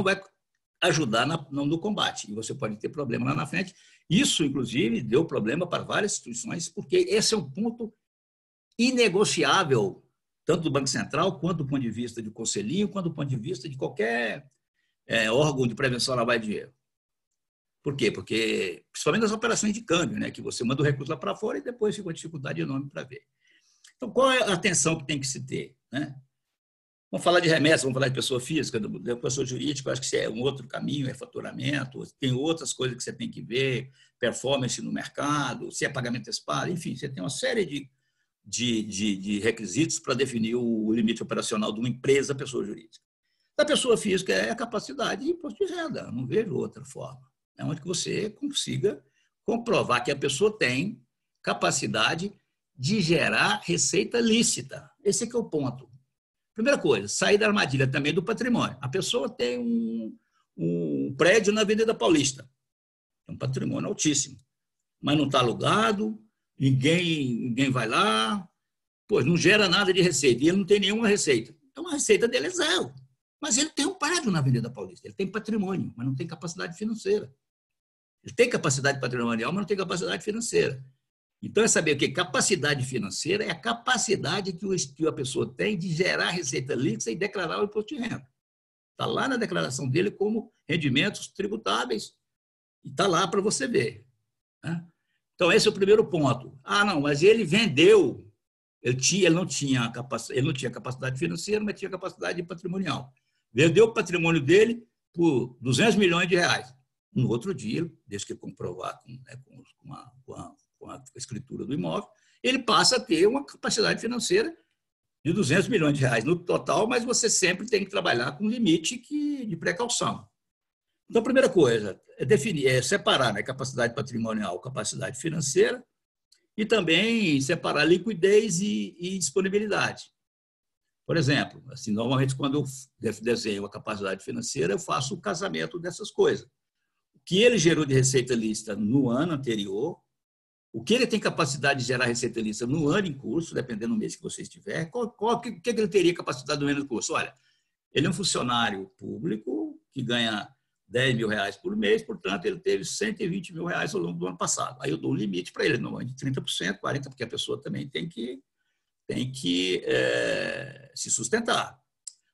D: vai ajudar no combate. E você pode ter problema lá na frente. Isso, inclusive, deu problema para várias instituições, porque esse é um ponto inegociável, tanto do Banco Central, quanto do ponto de vista de conselhinho, quanto do ponto de vista de qualquer órgão de prevenção à lavagem de dinheiro. Por quê? Porque, principalmente nas operações de câmbio, né, que você manda o recurso lá para fora e depois fica uma dificuldade enorme para ver. Então, qual é a atenção que tem que se ter? Né? Vamos falar de remessa, vamos falar de pessoa física, da pessoa jurídica, eu acho que isso é um outro caminho, é faturamento, tem outras coisas que você tem que ver, performance no mercado, se é pagamento antecipado, enfim, você tem uma série de requisitos para definir o limite operacional de uma empresa, pessoa jurídica. Da pessoa física é a capacidade de imposto de renda, não vejo outra forma. É onde que você consiga comprovar que a pessoa tem capacidade de gerar receita lícita. Esse é que é o ponto. Primeira coisa, sair da armadilha também do patrimônio. A pessoa tem um prédio na Avenida Paulista. É um patrimônio altíssimo. Mas não está alugado, ninguém vai lá, pois não gera nada de receita. E ele não tem nenhuma receita. Então a receita dele é zero. Mas ele tem um prédio na Avenida Paulista. Ele tem patrimônio, mas não tem capacidade financeira. Ele tem capacidade patrimonial, mas não tem capacidade financeira. Então, é saber o que? Capacidade financeira é a capacidade que a pessoa tem de gerar receita líquida e declarar o imposto de renda. Está lá na declaração dele como rendimentos tributáveis e está lá para você ver. Né? Então, esse é o primeiro ponto. Ah, não, mas ele vendeu, ele não tinha capacidade financeira, mas tinha capacidade patrimonial. Vendeu o patrimônio dele por 200 milhões de reais. No outro dia, desde que comprovar com a escritura do imóvel, ele passa a ter uma capacidade financeira de 200 milhões de reais no total, mas você sempre tem que trabalhar com limite de precaução. Então, a primeira coisa é separar, né, capacidade patrimonial, capacidade financeira, e também separar liquidez e disponibilidade. Por exemplo, assim, normalmente, quando eu desenho a capacidade financeira, eu faço o casamento dessas coisas. O que ele gerou de receita lícita no ano anterior, o que ele tem capacidade de gerar receita lícita no ano em curso, dependendo do mês que você estiver, o que ele teria capacidade no ano em curso? Olha, ele é um funcionário público que ganha 10 mil reais por mês, portanto, ele teve 120 mil reais ao longo do ano passado. Aí eu dou um limite para ele, não de 30%, 40%, porque a pessoa também tem que se sustentar.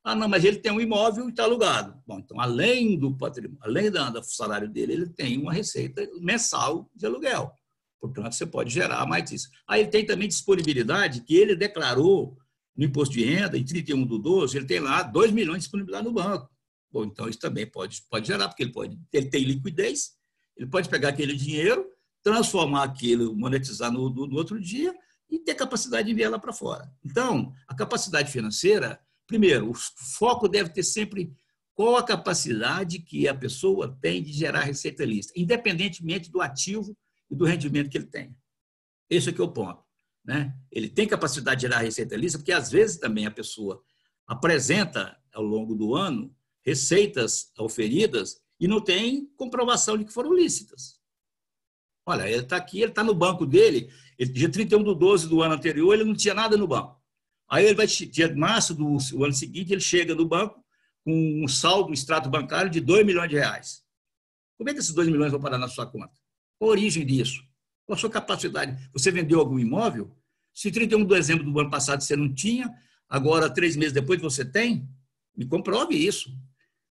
D: Ah, não, mas ele tem um imóvel e está alugado. Bom, então, além do patrimônio, além do salário dele, ele tem uma receita mensal de aluguel. Portanto, você pode gerar mais disso. Aí ele tem também disponibilidade que ele declarou no imposto de renda, em 31/12, ele tem lá 2 milhões de disponibilidade no banco. Bom, então isso também pode gerar, porque ele tem liquidez, ele pode pegar aquele dinheiro, transformar aquilo, monetizar no outro dia e ter capacidade de enviar lá para fora. Então, a capacidade financeira, primeiro, o foco deve ter sempre qual a capacidade que a pessoa tem de gerar receita lícita, independentemente do ativo e do rendimento que ele tenha. Esse aqui é o ponto. Né? Ele tem capacidade de gerar receita lícita, porque às vezes também a pessoa apresenta, ao longo do ano, receitas auferidas e não tem comprovação de que foram lícitas. Olha, ele está aqui, ele está no banco dele, dia 31/12 do ano anterior, ele não tinha nada no banco. Aí ele vai, dia março do ano seguinte, ele chega no banco com um saldo, um extrato bancário de 2 milhões de reais. Como é que esses 2 milhões vão parar na sua conta? Qual a origem disso? Qual a sua capacidade? Você vendeu algum imóvel? Se 31 de dezembro do ano passado você não tinha, agora 3 meses depois você tem, me comprove isso.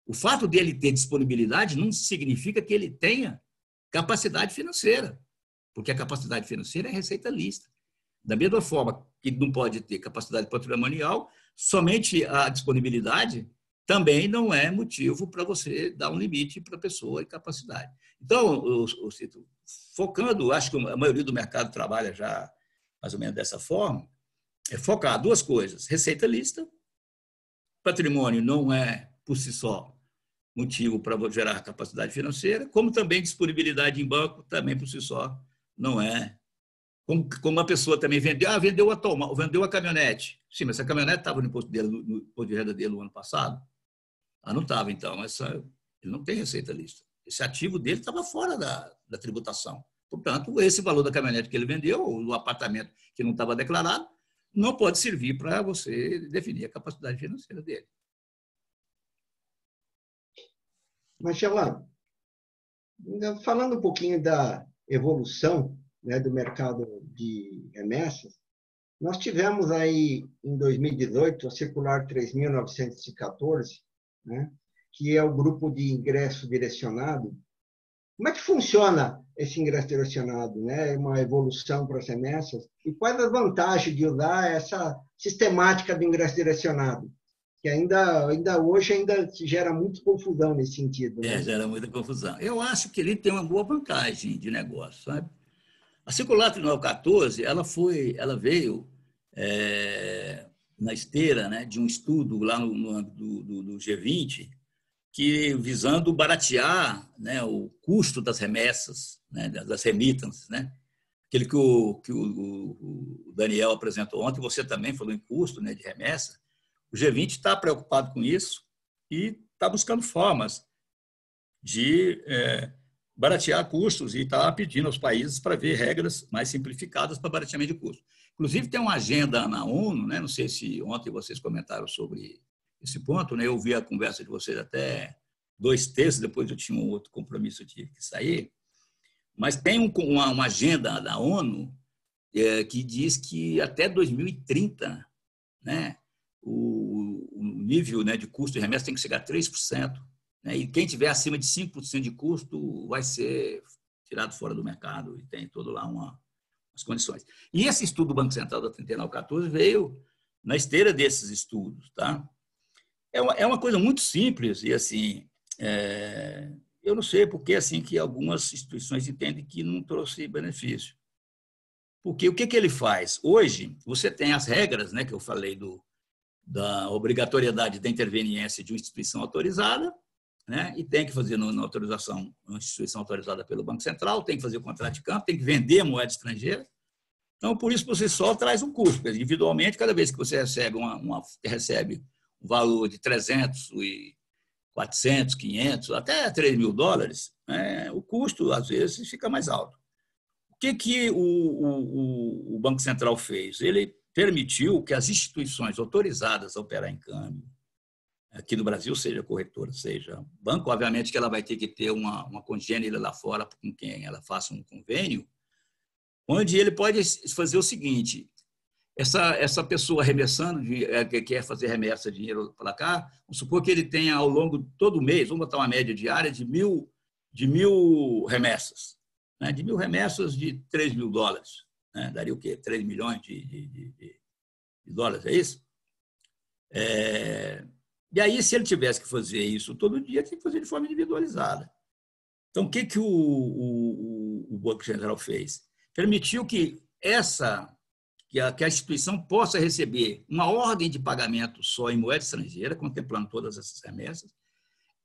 D: O fato dele ter disponibilidade não significa que ele tenha capacidade financeira, porque a capacidade financeira é receita lícita. Da mesma forma que não pode ter capacidade patrimonial, somente a disponibilidade também não é motivo para você dar um limite para a pessoa e capacidade. Então, focando, acho que a maioria do mercado trabalha já mais ou menos dessa forma, é focar duas coisas: receita lícita, patrimônio não é, por si só, motivo para gerar capacidade financeira, como também disponibilidade em banco, também por si só, não é. Como uma pessoa também vendeu a caminhonete. Sim, mas essa caminhonete estava no imposto de renda dele no ano passado? Não estava, então. Ele não tem receita lícita. Esse ativo dele estava fora da tributação. Portanto, esse valor da caminhonete que ele vendeu, ou do apartamento que não estava declarado, não pode servir para você definir a capacidade financeira dele.
C: Marcela, falando um pouquinho da evolução, né, do mercado de remessas, nós tivemos aí, em 2018, a Circular 3.914, né, que é o grupo de ingresso direcionado. Como é que funciona esse ingresso direcionado? Né? Uma evolução para as remessas? E quais as vantagens de usar essa sistemática do ingresso direcionado? Que ainda hoje se gera muita confusão nesse sentido. Né?
D: Gera muita confusão. Eu acho que ele tem uma boa vantagem de negócio, sabe? A Circular 3.914, ela veio na esteira, né, de um estudo lá no âmbito do G20, que visando baratear, né, o custo das remessas, né, das remittances, né? Aquele que o Daniel apresentou ontem, você também falou em custo, né, de remessa. O G20 está preocupado com isso e está buscando formas de baratear custos e está pedindo aos países para ver regras mais simplificadas para barateamento de custos. Inclusive, tem uma agenda na ONU, né? Não sei se ontem vocês comentaram sobre esse ponto, né? Eu ouvi a conversa de vocês até 2/3, depois eu tinha um outro compromisso, eu tive que sair. Mas tem uma agenda da ONU que diz que até 2030, né, o nível, né, de custo de remessa tem que chegar a 3%. E quem tiver acima de 5% de custo vai ser tirado fora do mercado e tem todo lá umas condições. E esse estudo do Banco Central da 3914 veio na esteira desses estudos. Tá? É uma coisa muito simples e, assim, eu não sei por que assim, que algumas instituições entendem que não trouxe benefício. Porque o que ele faz? Hoje, você tem as regras, né, que eu falei da obrigatoriedade da interveniência de uma instituição autorizada, né? E tem que fazer na autorização, uma instituição autorizada pelo Banco Central, tem que fazer o contrato de câmbio, tem que vender moeda estrangeira. Então, por isso, você só traz um custo. Individualmente, cada vez que você recebe recebe um valor de 300 e 400, 500, até 3 mil dólares, né? O custo, às vezes, fica mais alto. O que o Banco Central fez? Ele permitiu que as instituições autorizadas a operar em câmbio, aqui no Brasil, seja corretora, seja banco, obviamente que ela vai ter que ter uma congênere lá fora com quem ela faça um convênio, onde ele pode fazer o seguinte: essa pessoa arremessando, que quer fazer remessa de dinheiro para cá, vamos supor que ele tenha ao longo de todo mês, vamos botar uma média diária de mil remessas, né? De 1.000 remessas de 3 mil dólares, né? Daria o quê? 3 milhões de dólares, é isso? E aí, se ele tivesse que fazer isso todo dia, tinha que fazer de forma individualizada. Então, o que o Banco Central fez? Permitiu que a instituição possa receber uma ordem de pagamento só em moeda estrangeira, contemplando todas essas remessas,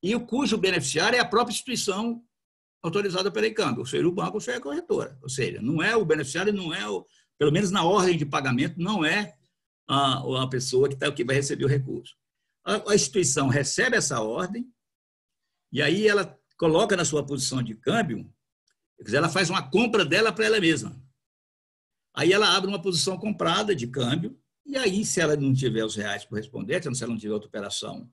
D: e cujo beneficiário é a própria instituição autorizada pela ICAMB, ou seja, o banco ou seja a corretora. Ou seja, não é o beneficiário, pelo menos na ordem de pagamento, não é a pessoa que vai receber o recurso. A instituição recebe essa ordem e aí ela coloca na sua posição de câmbio, ela faz uma compra dela para ela mesma. Aí ela abre uma posição comprada de câmbio e aí, se ela não tiver os reais correspondentes, se ela não tiver outra operação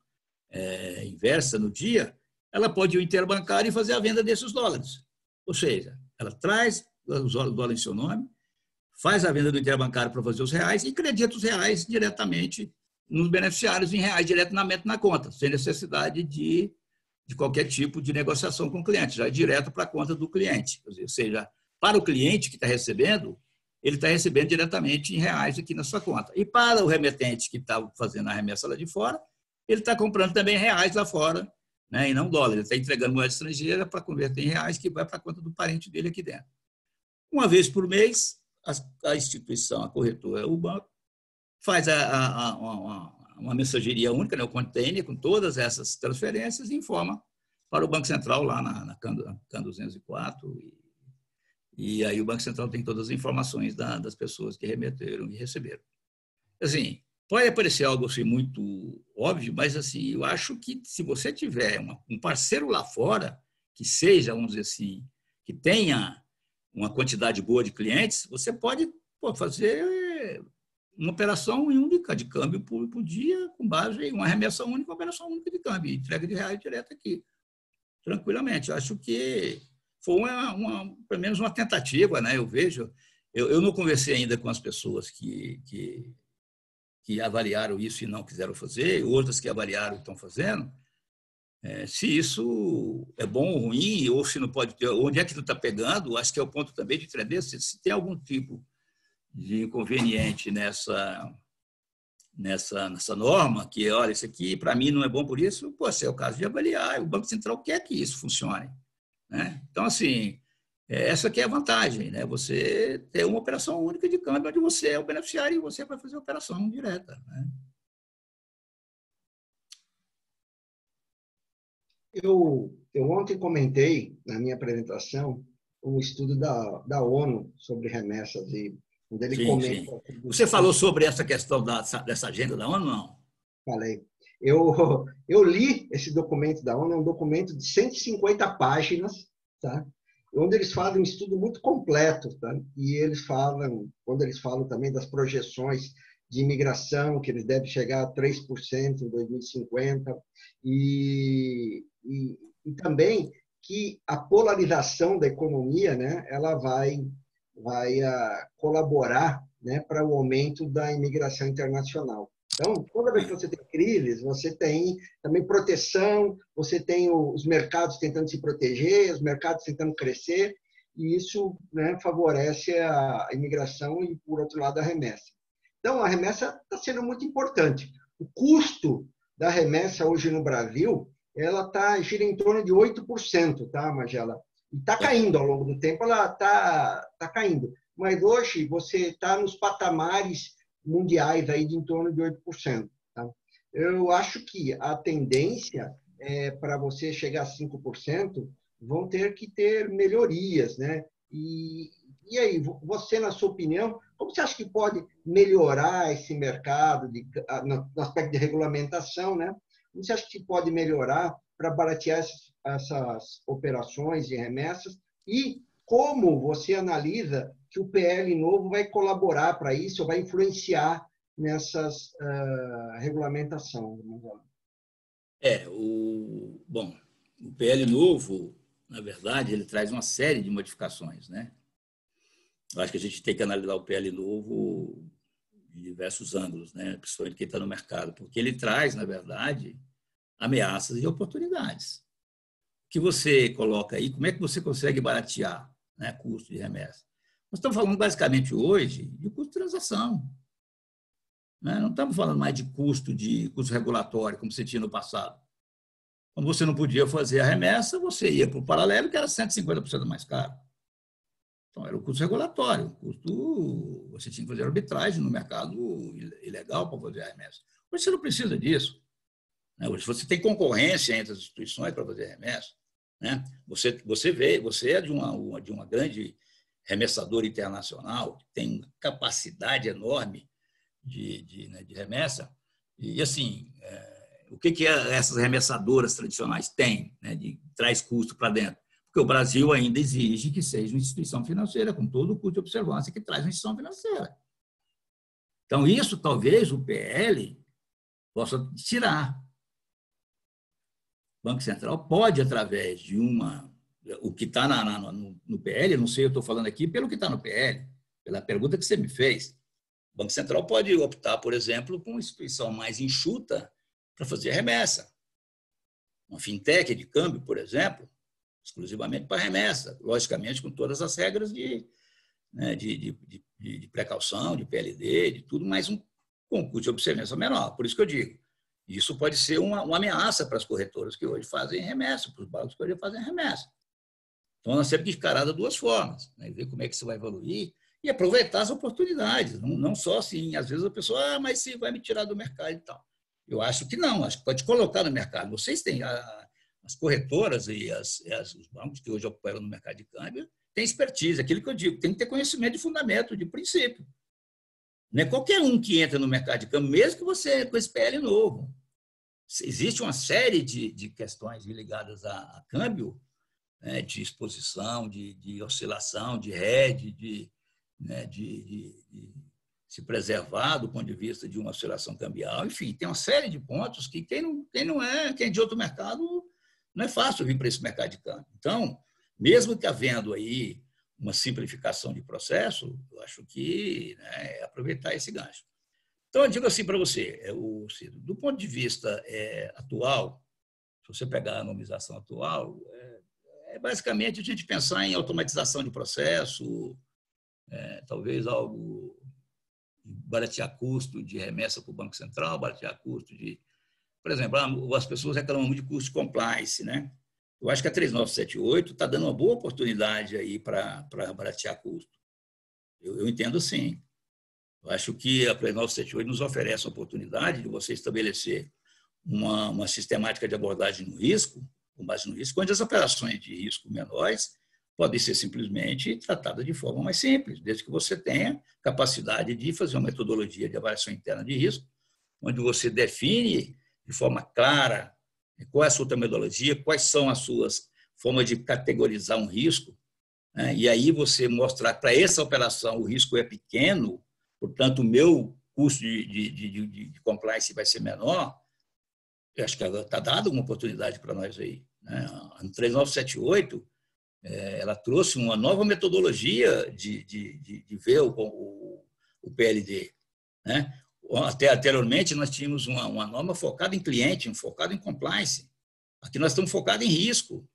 D: inversa no dia, ela pode ir ao interbancário e fazer a venda desses dólares. Ou seja, ela traz o dólar em seu nome, faz a venda do interbancário para fazer os reais e credita os reais diretamente nos beneficiários em reais, diretamente na conta, sem necessidade de qualquer tipo de negociação com o cliente, já é direto para a conta do cliente. Ou seja, para o cliente que está recebendo, ele está recebendo diretamente em reais aqui na sua conta. E para o remetente que está fazendo a remessa lá de fora, ele está comprando também reais lá fora, né, e não dólar. Ele está entregando moeda estrangeira para converter em reais que vai para a conta do parente dele aqui dentro. Uma vez por mês, a instituição, a corretora, o banco, faz uma mensageria única, né, o container, com todas essas transferências e informa para o Banco Central lá na CAN 204. E aí o Banco Central tem todas as informações das pessoas que remeteram e receberam. Assim, pode parecer algo assim muito óbvio, mas assim, eu acho que se você tiver um parceiro lá fora, que seja, vamos dizer assim, que tenha uma quantidade boa de clientes, você pode fazer uma operação única de câmbio por dia, com base em uma remessa única, uma operação única de câmbio, entrega de reais direto aqui, tranquilamente. Eu acho que foi pelo menos uma tentativa, né? Eu vejo, eu não conversei ainda com as pessoas que avaliaram isso e não quiseram fazer, outras que avaliaram e estão fazendo, se isso é bom ou ruim, ou se não pode ter, onde é que tu está pegando, acho que é o ponto também de entender se tem algum tipo de inconveniente nessa norma, que, olha, isso aqui para mim não é bom por isso, é o caso de avaliar, o Banco Central quer que isso funcione, né? Então, assim, essa aqui é a vantagem, né? Você ter uma operação única de câmbio, onde você é o beneficiário e você vai fazer a operação direta, né?
C: Eu ontem comentei na minha apresentação um estudo da ONU sobre remessas e onde ele comenta.
D: Sim. Você falou sobre essa questão dessa agenda da ONU, não?
C: Falei. Eu li esse documento da ONU, é um documento de 150 páginas, tá? Onde eles fazem um estudo muito completo, tá? E quando eles falam também das projeções de imigração, que eles devem chegar a 3% em 2050, e também que a polarização da economia, né, ela vai colaborar, né, para o aumento da imigração internacional. Então, toda vez que você tem crises, você tem também proteção, você tem os mercados tentando se proteger, os mercados tentando crescer, e isso, né, favorece a imigração e, por outro lado, a remessa. Então, a remessa está sendo muito importante. O custo da remessa hoje no Brasil, ela gira em torno de 8%, tá, Magela? E está caindo ao longo do tempo, ela está caindo. Mas hoje você está nos patamares mundiais aí de em torno de 8%. Tá? Eu acho que a tendência para você chegar a 5%, vão ter que ter melhorias, né? E aí, você, na sua opinião, como você acha que pode melhorar esse mercado no aspecto de regulamentação, né? Como você acha que pode melhorar para baratear essas operações de remessas? E como você analisa que o PL novo vai colaborar para isso, ou vai influenciar nessas regulamentação?
D: Bom, o PL novo, na verdade, ele traz uma série de modificações, né? Eu acho que a gente tem que analisar o PL novo de diversos ângulos, né? Principalmente quem está no mercado, porque ele traz, na verdade, ameaças e oportunidades. O que você coloca aí, como é que você consegue baratear, né, custo de remessa? Nós estamos falando basicamente hoje de custo de transação. Né? Não estamos falando mais de custo regulatório, como você tinha no passado. Quando você não podia fazer a remessa, você ia para o paralelo, que era 150% mais caro. Então, era o custo regulatório. Você tinha que fazer arbitragem no mercado ilegal para fazer a remessa. Hoje você não precisa disso. Né? Hoje você tem concorrência entre as instituições para fazer a remessa. Né? Você é de uma grande remessadora internacional, que tem uma capacidade enorme de remessa. E, assim, o que essas remessadoras tradicionais têm, né, traz custo para dentro? Porque o Brasil ainda exige que seja uma instituição financeira, com todo o custo de observância que traz uma instituição financeira. Então, isso talvez o PL possa tirar. O Banco Central pode, através de o que está no PL, não sei, eu estou falando aqui pelo que está no PL, pela pergunta que você me fez. O Banco Central pode optar, por exemplo, por uma instituição mais enxuta para fazer remessa. Uma fintech de câmbio, por exemplo, exclusivamente para remessa, logicamente com todas as regras de né, de precaução, de PLD, de tudo, mas com custo de observância menor. Por isso que eu digo, isso pode ser uma ameaça para as corretoras que hoje fazem remessa, para os bancos que hoje fazem remessa. Então, nós temos que encarar de duas formas, né, ver como é que isso vai evoluir e aproveitar as oportunidades, não só assim, às vezes a pessoa, mas se vai me tirar do mercado e tal. Eu acho que não, acho que pode colocar no mercado. Vocês têm as corretoras e os bancos que hoje operam no mercado de câmbio, têm expertise, aquilo que eu digo, tem que ter conhecimento de fundamento, de princípio. Não é qualquer um que entra no mercado de câmbio, mesmo que você com esse PL novo. Existe uma série de questões ligadas a câmbio, né, de exposição, de oscilação, de hedge, né, de se preservar do ponto de vista de uma oscilação cambial. Enfim, tem uma série de pontos que quem é de outro mercado, não é fácil vir para esse mercado de câmbio. Então, mesmo que havendo aí uma simplificação de processo, eu acho que, né, é aproveitar esse gancho. Então, eu digo assim para você, do ponto de vista atual, se você pegar a normização atual, basicamente a gente pensar em automatização de processo, talvez algo de baratear custo de remessa para o Banco Central, baratear custo de... Por exemplo, as pessoas reclamam muito de custo de compliance, né? Eu acho que a 3978 está dando uma boa oportunidade aí para baratear custo. Eu entendo sim. Eu acho que a 3978 nos oferece a oportunidade de você estabelecer uma sistemática de abordagem no risco, com base no risco, onde as operações de risco menores podem ser simplesmente tratadas de forma mais simples, desde que você tenha capacidade de fazer uma metodologia de avaliação interna de risco, onde você define de forma clara qual é a sua metodologia, quais são as suas formas de categorizar um risco, né? E aí você mostrar para essa operação o risco é pequeno, portanto, o meu custo de compliance vai ser menor. Eu acho que está dada uma oportunidade para nós aí, né? A 3978 ela trouxe uma nova metodologia de ver o PLD, né? Até anteriormente, nós tínhamos uma norma focada em cliente, focada em compliance. Aqui nós estamos focados em risco.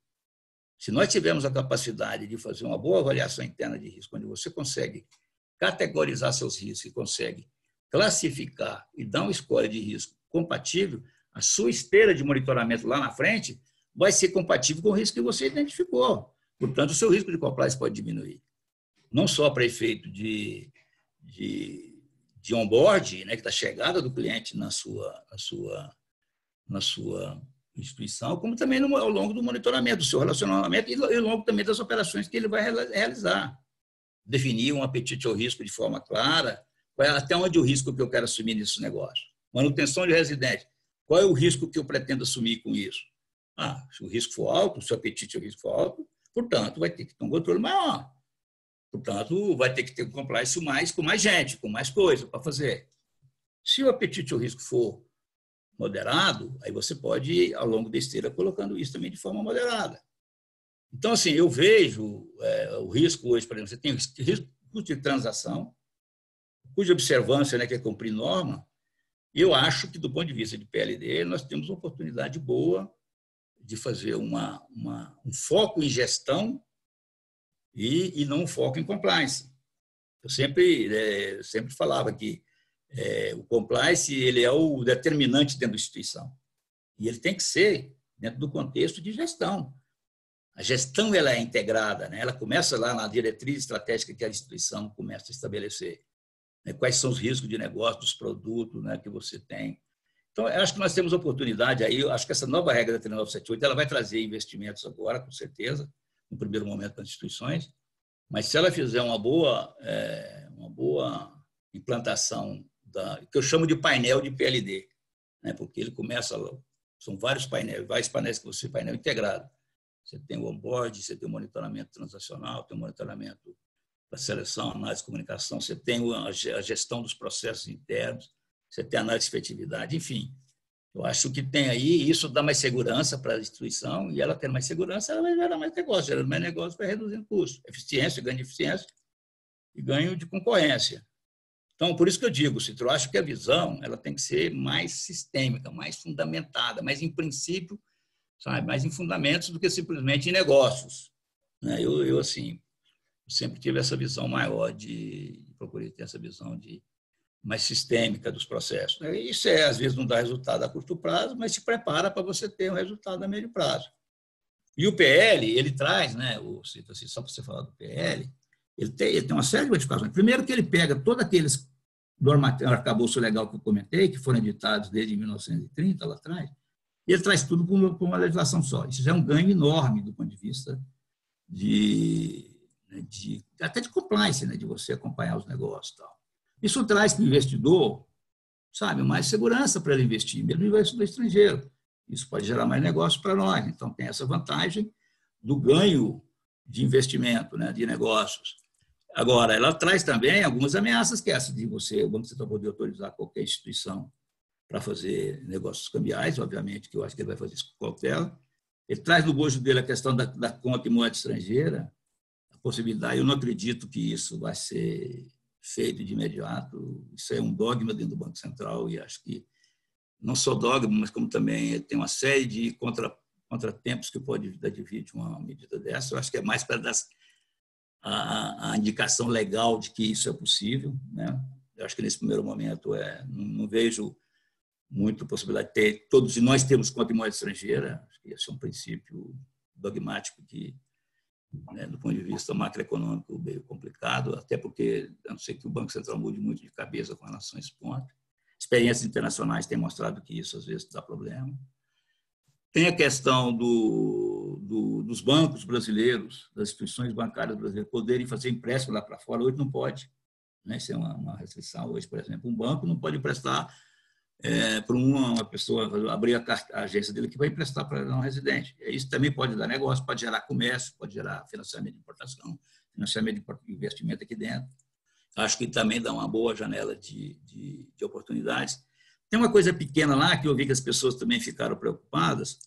D: Se nós tivermos a capacidade de fazer uma boa avaliação interna de risco, onde você consegue categorizar seus riscos e consegue classificar e dar uma escolha de risco compatível, a sua esteira de monitoramento lá na frente vai ser compatível com o risco que você identificou. Portanto, o seu risco de compliance pode diminuir. Não só para efeito de onboard, né, que da chegada do cliente na sua instituição, como também ao longo do monitoramento, do seu relacionamento e ao longo também das operações que ele vai realizar. Definir um apetite ao risco de forma clara, até onde o risco que eu quero assumir nesse negócio. Manutenção de residente, qual é o risco que eu pretendo assumir com isso? Se o risco for alto, se o apetite ao risco for alto, portanto, vai ter que ter um controle maior. Portanto, vai ter que ter um compliance com mais gente, com mais coisa para fazer. Se o apetite ao risco for moderado, aí você pode ir ao longo da esteira colocando isso também de forma moderada. Então, assim, eu vejo o risco hoje, por exemplo, você tem risco de transação, custo de observância, né, que é cumprir norma. Eu acho que, do ponto de vista de PLD, nós temos uma oportunidade boa de fazer um foco em gestão e não um foco em compliance. Eu sempre falava que o compliance ele é o determinante dentro da instituição. E ele tem que ser dentro do contexto de gestão. A gestão ela é integrada, né? Ela começa lá na diretriz estratégica que a instituição começa a estabelecer. Né? Quais são os riscos de negócio dos produtos, né, que você tem. Então, eu acho que nós temos oportunidade aí. Eu acho que essa nova regra da 3978 ela vai trazer investimentos agora, com certeza, no primeiro momento para as instituições, mas se ela fizer uma boa implantação que eu chamo de painel de PLD, né? Porque ele começa, são vários painéis que você painel integrado. Você tem o onboard, você tem o monitoramento transacional, tem o monitoramento da seleção, análise de comunicação, você tem a gestão dos processos internos, você tem a análise de efetividade, enfim. Eu acho que tem aí, isso dá mais segurança para a instituição, e ela tendo mais segurança, ela vai gerar mais negócio, gerando mais negócio vai reduzindo custo, eficiência, ganho de eficiência e ganho de concorrência. Então, por isso que eu digo, Citro, eu acho que a visão ela tem que ser mais sistêmica, mais fundamentada, mais em princípio, sabe, mais em fundamentos do que simplesmente em negócios. Eu assim, Eu sempre tive essa visão maior procurei ter essa visão mais sistêmica dos processos. Isso, às vezes, não dá resultado a curto prazo, mas se prepara para você ter um resultado a médio prazo. E o PL, ele traz, né, só para você falar do PL, ele tem uma série de modificações. Primeiro que ele pega todos aqueles do arcabouço legal que eu comentei, que foram editados desde 1930, lá atrás, e ele traz tudo para uma legislação só. Isso já é um ganho enorme do ponto de vista até de compliance, né, de você acompanhar os negócios e tal. Isso traz para o investidor, sabe, mais segurança para ele investir, mesmo investidor estrangeiro. Isso pode gerar mais negócio para nós. Então, tem essa vantagem do ganho de investimento, né, de negócios. Agora, ela traz também algumas ameaças, que é essa de o Banco Central poder autorizar qualquer instituição para fazer negócios cambiais, obviamente, que eu acho que ele vai fazer isso com cautela. Ele traz no bojo dele a questão da conta em moeda estrangeira, a possibilidade. Eu não acredito que isso vai ser feito de imediato. Isso é um dogma dentro do Banco Central e acho que não só dogma, mas como também tem uma série de contratempos que pode vir de uma medida dessa. Eu acho que é mais para dar a indicação legal de que isso é possível, né? Eu acho que nesse primeiro momento não vejo muito possibilidade de ter todos nós temos conta em moeda estrangeira. Acho que esse é um princípio dogmático que, né, do ponto de vista macroeconômico, meio complicado, até porque, a não ser que o Banco Central mude muito de cabeça com relação a esse ponto. Experiências internacionais têm mostrado que isso, às vezes, dá problema. Tem a questão dos bancos brasileiros, das instituições bancárias brasileiras, poderem fazer empréstimo lá para fora. Hoje não pode, né? Isso é uma restrição. Hoje, por exemplo, um banco não pode emprestar para uma pessoa abrir a agência dele que vai emprestar para não residente. Isso também pode dar negócio, pode gerar comércio, pode gerar financiamento de importação, financiamento de investimento aqui dentro. Acho que também dá uma boa janela de oportunidades. Tem uma coisa pequena lá que eu vi que as pessoas também ficaram preocupadas.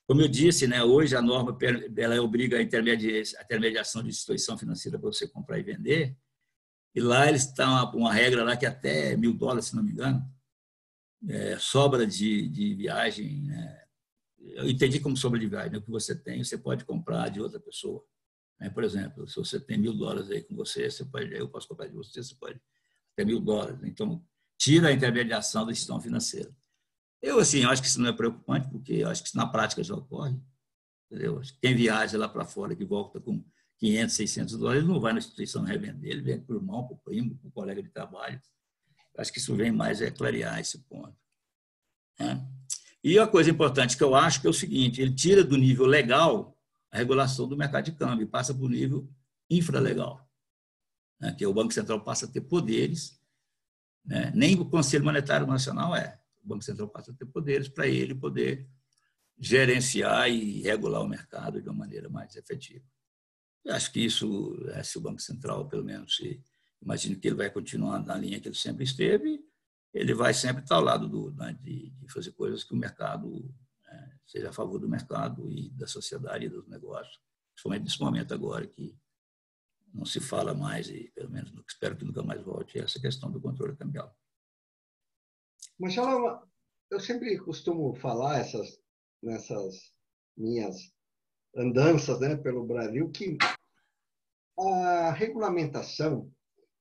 D: Como eu disse, né, hoje a norma ela obriga a intermediação de instituição financeira para você comprar e vender. E lá eles estão uma regra lá que até $1.000, se não me engano, sobra de viagem. Né? Eu entendi como sobra de viagem. Né? O que você tem, você pode comprar de outra pessoa. Por exemplo, se você tem $1.000 aí com você, eu posso comprar de você pode ter $1.000. Então, tira a intermediação da instituição financeira. Eu acho que isso não é preocupante, porque eu acho que isso na prática já ocorre. Entendeu? Quem viaja lá para fora, que volta com $500, $600, ele não vai na instituição revender, ele vem para o irmão, para o primo, para o colega de trabalho. Eu acho que isso vem mais clarear esse ponto. Né? E a coisa importante que eu acho que é o seguinte, ele tira do nível legal a regulação do mercado de câmbio, passa para o nível infralegal, né? Que o Banco Central passa a ter poderes, né? Nem o Conselho Monetário Nacional o Banco Central passa a ter poderes para ele poder gerenciar e regular o mercado de uma maneira mais efetiva. Eu acho que isso, se o Banco Central, pelo menos, imagino que ele vai continuar na linha que ele sempre esteve, ele vai sempre estar ao lado de fazer coisas que o mercado seja a favor do mercado e da sociedade e dos negócios, principalmente nesse momento agora que não se fala mais, e pelo menos espero que nunca mais volte, essa questão do controle cambial.
C: Marcelo, eu sempre costumo falar nessas minhas andanças, né, pelo Brasil, que a regulamentação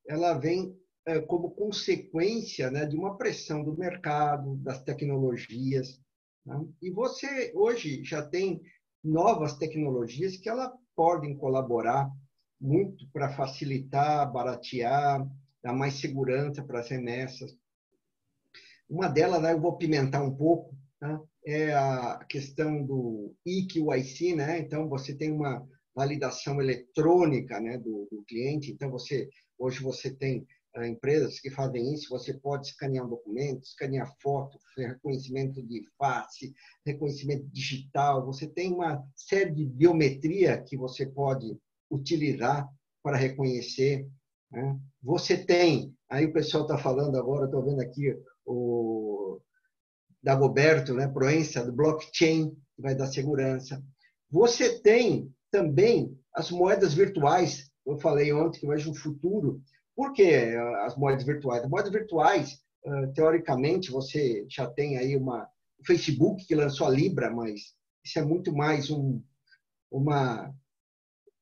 C: ela vem como consequência, né, de uma pressão do mercado, das tecnologias. Né? E você hoje já tem novas tecnologias que elas podem colaborar muito para facilitar, baratear, dar mais segurança para as remessas. Uma delas, né, eu vou pimentar um pouco, tá? É a questão do eKYC, né? Então, você tem uma validação eletrônica, né, do cliente. Então, hoje você tem empresas que fazem isso, você pode escanear um documento, escanear foto, reconhecimento de face, reconhecimento digital. Você tem uma série de biometria que você pode utilizar para reconhecer. Né? Você tem, aí o pessoal está falando agora, estou vendo aqui o Dagoberto, né, Proença, do blockchain, que vai dar segurança. Você tem também as moedas virtuais, eu falei ontem que vai um futuro. Por que as moedas virtuais? As moedas virtuais, teoricamente, você já tem aí o Facebook que lançou a Libra, mas isso é muito mais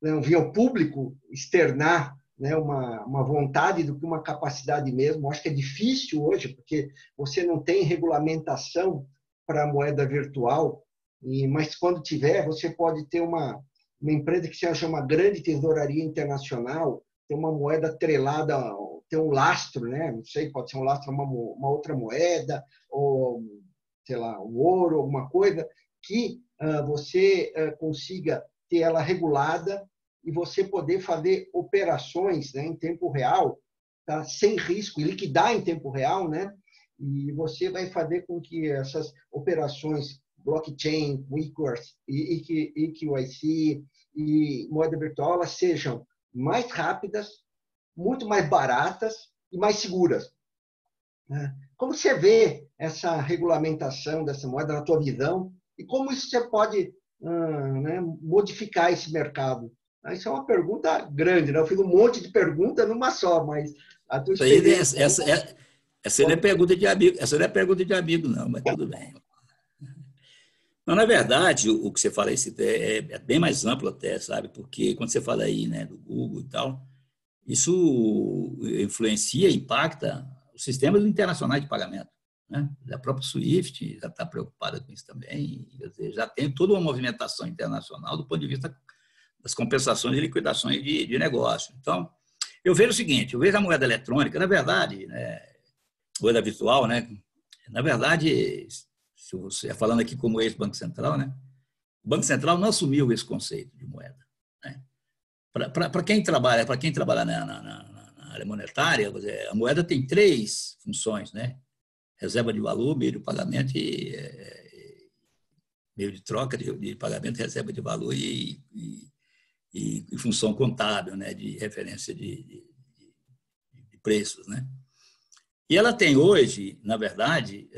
C: não via o público externar, né, uma vontade do que uma capacidade mesmo. Acho que é difícil hoje, porque você não tem regulamentação para a moeda virtual, mas quando tiver, você pode ter uma empresa que se chama Grande Tesouraria Internacional, tem uma moeda atrelada, tem um lastro, né? Não sei, pode ser um lastro, uma outra moeda, ou, sei lá, um ouro, alguma coisa, que você consiga ter ela regulada e você poder fazer operações, né, em tempo real, tá, sem risco, e liquidar em tempo real, né? E você vai fazer com que essas operações blockchain, EQIC e moeda virtual, elas sejam mais rápidas, muito mais baratas e mais seguras. Como você vê essa regulamentação dessa moeda na tua visão e como isso você pode modificar esse mercado? Isso é uma pergunta grande, né? Eu fiz um monte de perguntas numa só, mas a tua experiência...
D: Essa não é pergunta de amigo, não, mas tudo bem. Não, na verdade, o que você fala é bem mais amplo até, sabe? Porque quando você fala aí, né, do Google e tal, isso influencia, impacta os sistemas internacionais de pagamento, né? A própria SWIFT já está preocupada com isso também, quer dizer, já tem toda uma movimentação internacional do ponto de vista das compensações e liquidações de negócio. Então, eu vejo o seguinte, eu vejo a moeda eletrônica, na verdade, né, moeda virtual, né, na verdade, se você falando aqui como ex-Banco Central, né, o Banco Central não assumiu esse conceito de moeda, né? Para quem trabalha na área monetária, a moeda tem 3 funções, né? Reserva de valor, meio de pagamento e meio de troca de pagamento, reserva de valor e função contábil, né? De referência de preços, né? E ela tem hoje, na verdade,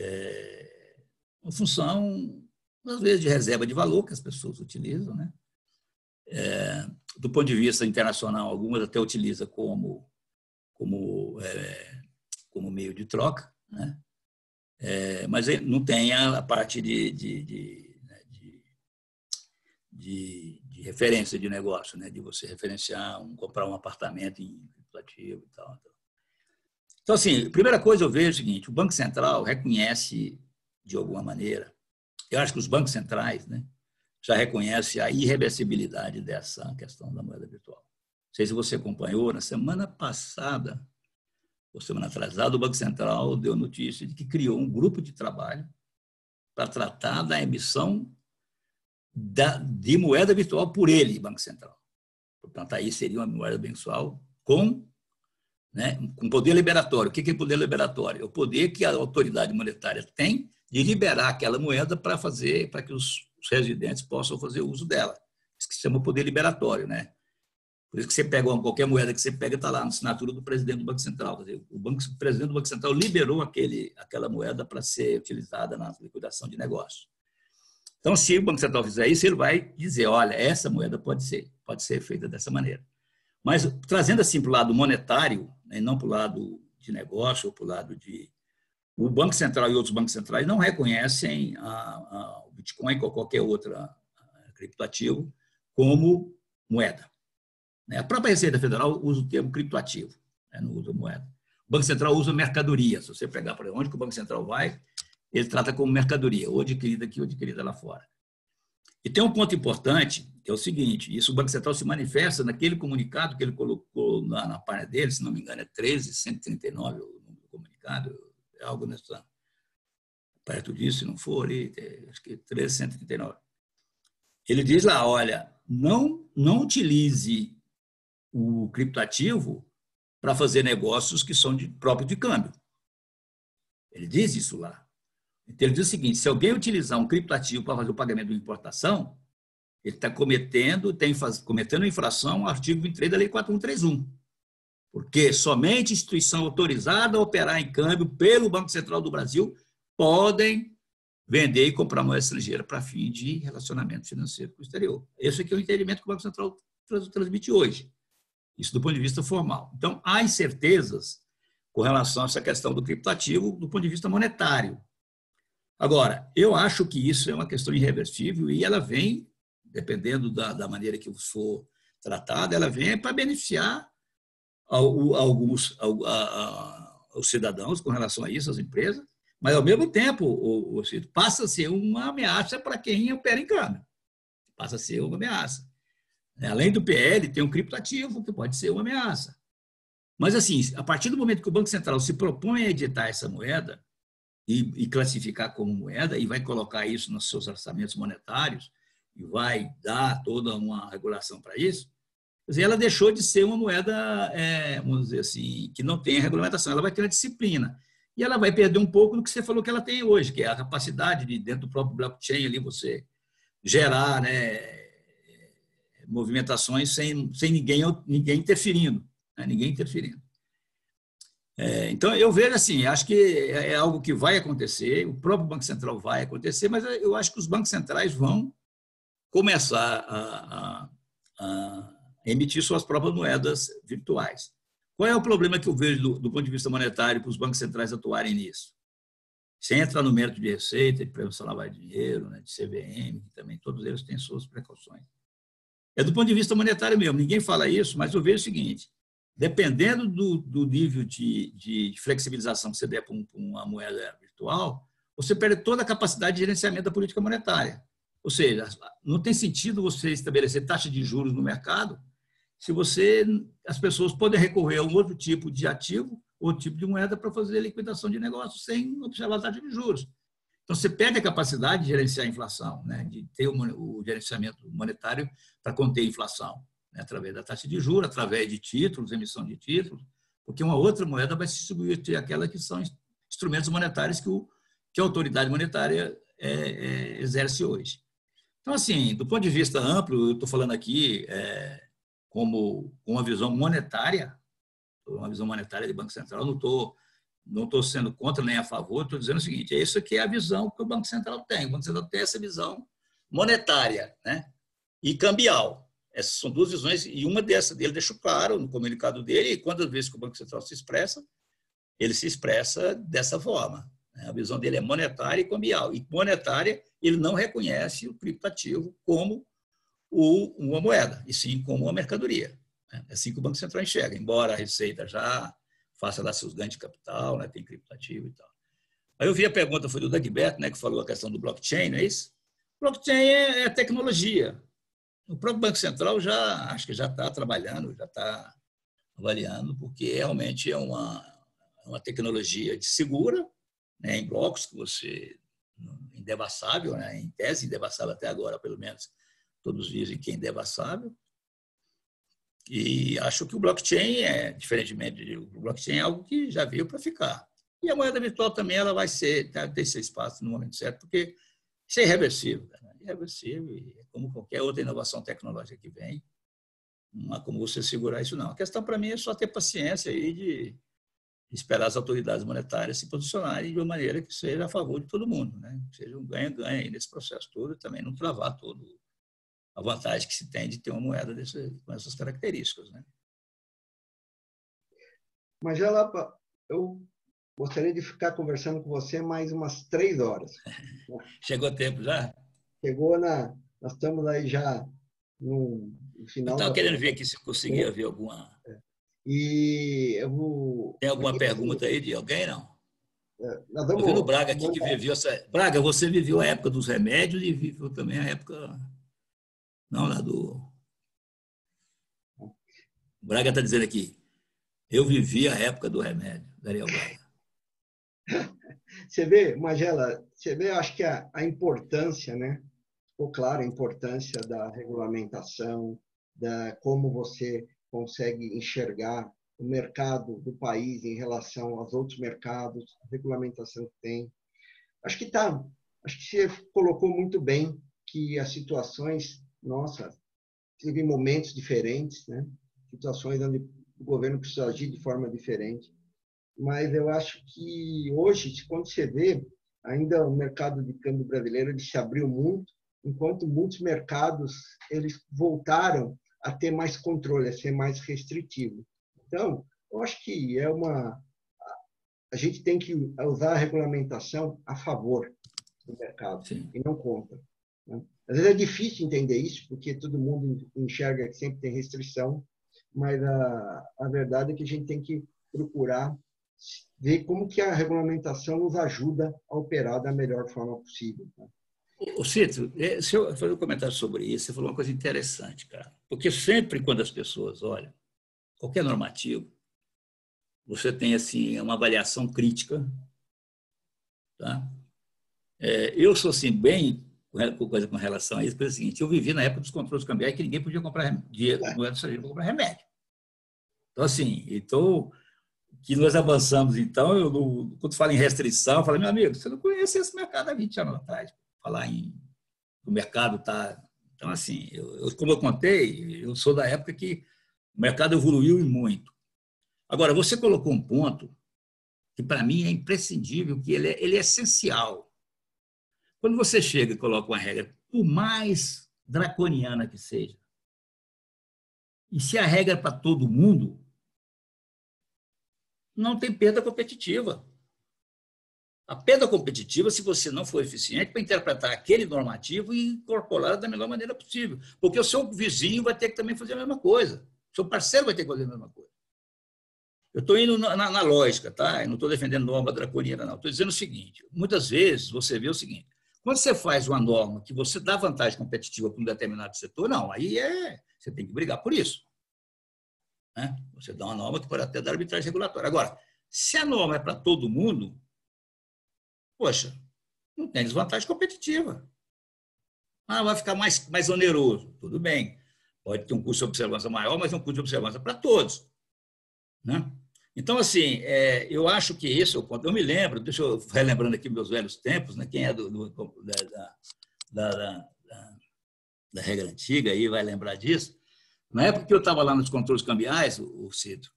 D: uma função, às vezes, de reserva de valor que as pessoas utilizam, né? Do ponto de vista internacional, algumas até utilizam como meio de troca, né? Mas não tem a parte de referência de negócio, né? De você referenciar, comprar um apartamento em criptoativo e tal. Então, assim, a primeira coisa eu vejo é o seguinte, o Banco Central reconhece, de alguma maneira, eu acho que os bancos centrais, né, já reconhecem a irreversibilidade dessa questão da moeda virtual. Não sei se você acompanhou, na semana passada, ou semana atrasada, o Banco Central deu notícia de que criou um grupo de trabalho para tratar da emissão de moeda virtual por ele, Banco Central. Portanto, aí seria uma moeda virtual com poder liberatório. O que é poder liberatório? É o poder que a autoridade monetária tem de liberar aquela moeda para que os residentes possam fazer uso dela. Isso que se chama poder liberatório, né? Por isso que você pega qualquer moeda que você pega, está lá na assinatura do presidente do Banco Central. Quer dizer, o presidente do Banco Central liberou aquela moeda para ser utilizada na liquidação de negócio. Então, se o Banco Central fizer isso, ele vai dizer, olha, essa moeda pode ser feita dessa maneira. Mas, trazendo assim para o lado monetário, né, não para o lado de negócio ou para o lado de... O Banco Central e outros bancos centrais não reconhecem o Bitcoin ou qualquer outro criptoativo como moeda. A própria Receita Federal usa o termo criptoativo, não usa moeda. O Banco Central usa mercadoria. Se você pegar para onde que o Banco Central vai, ele trata como mercadoria, ou adquirida aqui ou adquirida lá fora. E tem um ponto importante, que é o seguinte, isso o Banco Central se manifesta naquele comunicado que ele colocou na página dele, se não me engano, é 13.139 o número do comunicado, é algo perto disso, se não for, ali, acho que 13.139. Ele diz lá, olha, não utilize o criptoativo para fazer negócios que são próprios de câmbio. Ele diz isso lá. Então, ele diz o seguinte, se alguém utilizar um criptoativo para fazer o pagamento de importação, ele está cometendo infração ao artigo 23 da Lei 4131. Porque somente instituição autorizada a operar em câmbio pelo Banco Central do Brasil podem vender e comprar moeda estrangeira para fim de relacionamento financeiro com o exterior. Esse aqui é o entendimento que o Banco Central transmite hoje. Isso do ponto de vista formal. Então, há incertezas com relação a essa questão do criptoativo do ponto de vista monetário. Agora, eu acho que isso é uma questão irreversível e ela vem, dependendo da maneira que for tratada, ela vem para beneficiar os cidadãos com relação a isso, as empresas, mas, ao mesmo tempo, passa a ser uma ameaça para quem opera em câmbio. Passa a ser uma ameaça. Além do PL, tem um criptativo, que pode ser uma ameaça. Mas, assim, a partir do momento que o Banco Central se propõe a editar essa moeda e classificar como moeda e vai colocar isso nos seus orçamentos monetários e vai dar toda uma regulação para isso, quer dizer, ela deixou de ser uma moeda, vamos dizer assim, que não tem regulamentação, ela vai ter uma disciplina. E ela vai perder um pouco do que você falou que ela tem hoje, que é a capacidade de, dentro do próprio blockchain, ali, você gerar, né, movimentações sem ninguém interferindo. Né, ninguém interferindo. Então, eu vejo assim, acho que é algo que vai acontecer, o próprio Banco Central vai acontecer, mas eu acho que os bancos centrais vão começar a emitir suas próprias moedas virtuais. Qual é o problema que eu vejo do ponto de vista monetário para os bancos centrais atuarem nisso? Sem entrar no mérito de receita, de prevenção à lavagem de dinheiro, né, de CVM, que também todos eles têm suas precauções. É do ponto de vista monetário mesmo, ninguém fala isso, mas eu vejo o seguinte, dependendo do nível de flexibilização que você der para uma moeda virtual, você perde toda a capacidade de gerenciamento da política monetária. Ou seja, não tem sentido você estabelecer taxa de juros no mercado se as pessoas podem recorrer a um outro tipo de ativo, outro tipo de moeda para fazer a liquidação de negócios sem observar a taxa de juros. Então, você perde a capacidade de gerenciar a inflação, né? De ter o gerenciamento monetário para conter a inflação, né? Através da taxa de juros, através de títulos, emissão de títulos, porque uma outra moeda vai se substituir àquela que são instrumentos monetários que a autoridade monetária exerce hoje. Então, assim, do ponto de vista amplo, eu estou falando aqui como uma visão monetária de Banco Central, não estou sendo contra nem a favor, estou dizendo o seguinte, isso aqui é a visão que o Banco Central tem. O Banco Central tem essa visão monetária, né, e cambial. Essas são duas visões, e uma dessas ele deixou claro no comunicado dele, e quando às vezes que o Banco Central se expressa, ele se expressa dessa forma. Né? A visão dele é monetária e cambial. E monetária, ele não reconhece o criptativo como uma moeda, e sim como uma mercadoria. É assim que o Banco Central enxerga, embora a Receita já faça lá seus ganhos de capital, né, tem criptativo e tal. Aí eu vi a pergunta, foi do Dagberto, né, que falou a questão do blockchain, não é isso? Blockchain é tecnologia. O próprio Banco Central acho que já está trabalhando, já está avaliando, porque realmente é uma tecnologia de segura, né, em blocos que você indevassável, né, em tese indevassável até agora, pelo menos todos dizem que é indevassável. E acho que o blockchain diferentemente do blockchain, é algo que já veio para ficar. E a moeda virtual também ela vai ter esse espaço no momento certo, porque isso é irreversível. Né? Irreversível, e como qualquer outra inovação tecnológica que vem, não há como você segurar isso, não. A questão para mim é só ter paciência aí de esperar as autoridades monetárias se posicionarem de uma maneira que seja a favor de todo mundo, né? Que seja um ganha-ganha nesse processo todo e também não travar todo a vantagem que se tem de ter uma moeda com essas características. Né?
C: Magela, eu gostaria de ficar conversando com você mais umas 3 horas.
D: Chegou o tempo já?
C: Nós estamos aí já no final.
D: Eu estava querendo ver aqui se eu conseguia ver alguma.
C: E
D: Tem alguma pergunta aí de alguém, não?
C: Nós
D: Estou vendo o Braga aqui que viveu essa. Braga, você viveu a época dos remédios e viveu também a época. Não, lá do. O Braga está dizendo aqui. Eu vivi a época do remédio, Daniel Braga.
C: Você vê, Magela, eu acho que a importância, né? Ficou claro a importância da regulamentação, da como você consegue enxergar o mercado do país em relação aos outros mercados, a regulamentação que tem. Acho que você colocou muito bem que as situações, nossa, teve momentos diferentes, né? Situações onde o governo precisa agir de forma diferente. Mas eu acho que hoje, quando você vê, ainda o mercado de câmbio brasileiro ele se abriu muito, enquanto muitos mercados eles voltaram a ter mais controle, a ser mais restritivo. Então, eu acho que a gente tem que usar a regulamentação a favor do mercado. Sim. E não contra. né? Às vezes é difícil entender isso, porque todo mundo enxerga que sempre tem restrição, mas a verdade é que a gente tem que procurar ver como que a regulamentação nos ajuda a operar da melhor forma possível. Tá?
D: O Cito, se eu fazer um comentário sobre isso, você falou uma coisa interessante, cara. Porque sempre quando as pessoas olham qualquer normativo, você tem assim uma avaliação crítica, tá? Eu sou assim bem coisa com relação a isso, porque é o seguinte, eu vivi na época dos controles cambiais que ninguém podia comprar dinheiro, moeda estrangeira para comprar remédio. Então assim, que nós avançamos, então, quando falo em restrição, eu falo, meu amigo, você não conhece esse mercado há 20 anos atrás. Falar o mercado está... Então, assim, como eu contei, eu sou da época que o mercado evoluiu e muito. Agora, você colocou um ponto que, para mim, é imprescindível, que ele é essencial. Quando você chega e coloca uma regra, por mais draconiana que seja, e se a regra é para todo mundo, não tem perda competitiva. A perda competitiva, se você não for eficiente para interpretar aquele normativo e incorporar da melhor maneira possível. Porque o seu vizinho vai ter que também fazer a mesma coisa. O seu parceiro vai ter que fazer a mesma coisa. Eu estou indo na lógica, tá? Eu não estou defendendo norma draconiana, não. Estou dizendo o seguinte, muitas vezes você vê o seguinte, quando você faz uma norma que você dá vantagem competitiva para um determinado setor, não, aí você tem que brigar por isso. Né? Você dá uma norma que pode até dar arbitragem regulatória. Agora, se a norma é para todo mundo, poxa, não tem desvantagem competitiva. Vai ficar mais oneroso. Tudo bem. Pode ter um custo de observância maior, mas é um custo de observância para todos. Né? Então, assim, eu acho que esse é o ponto. Eu me lembro, deixa eu relembrando aqui meus velhos tempos, né? Quem é da regra antiga aí vai lembrar disso. Na época que eu estava lá nos controles cambiais, o Cito,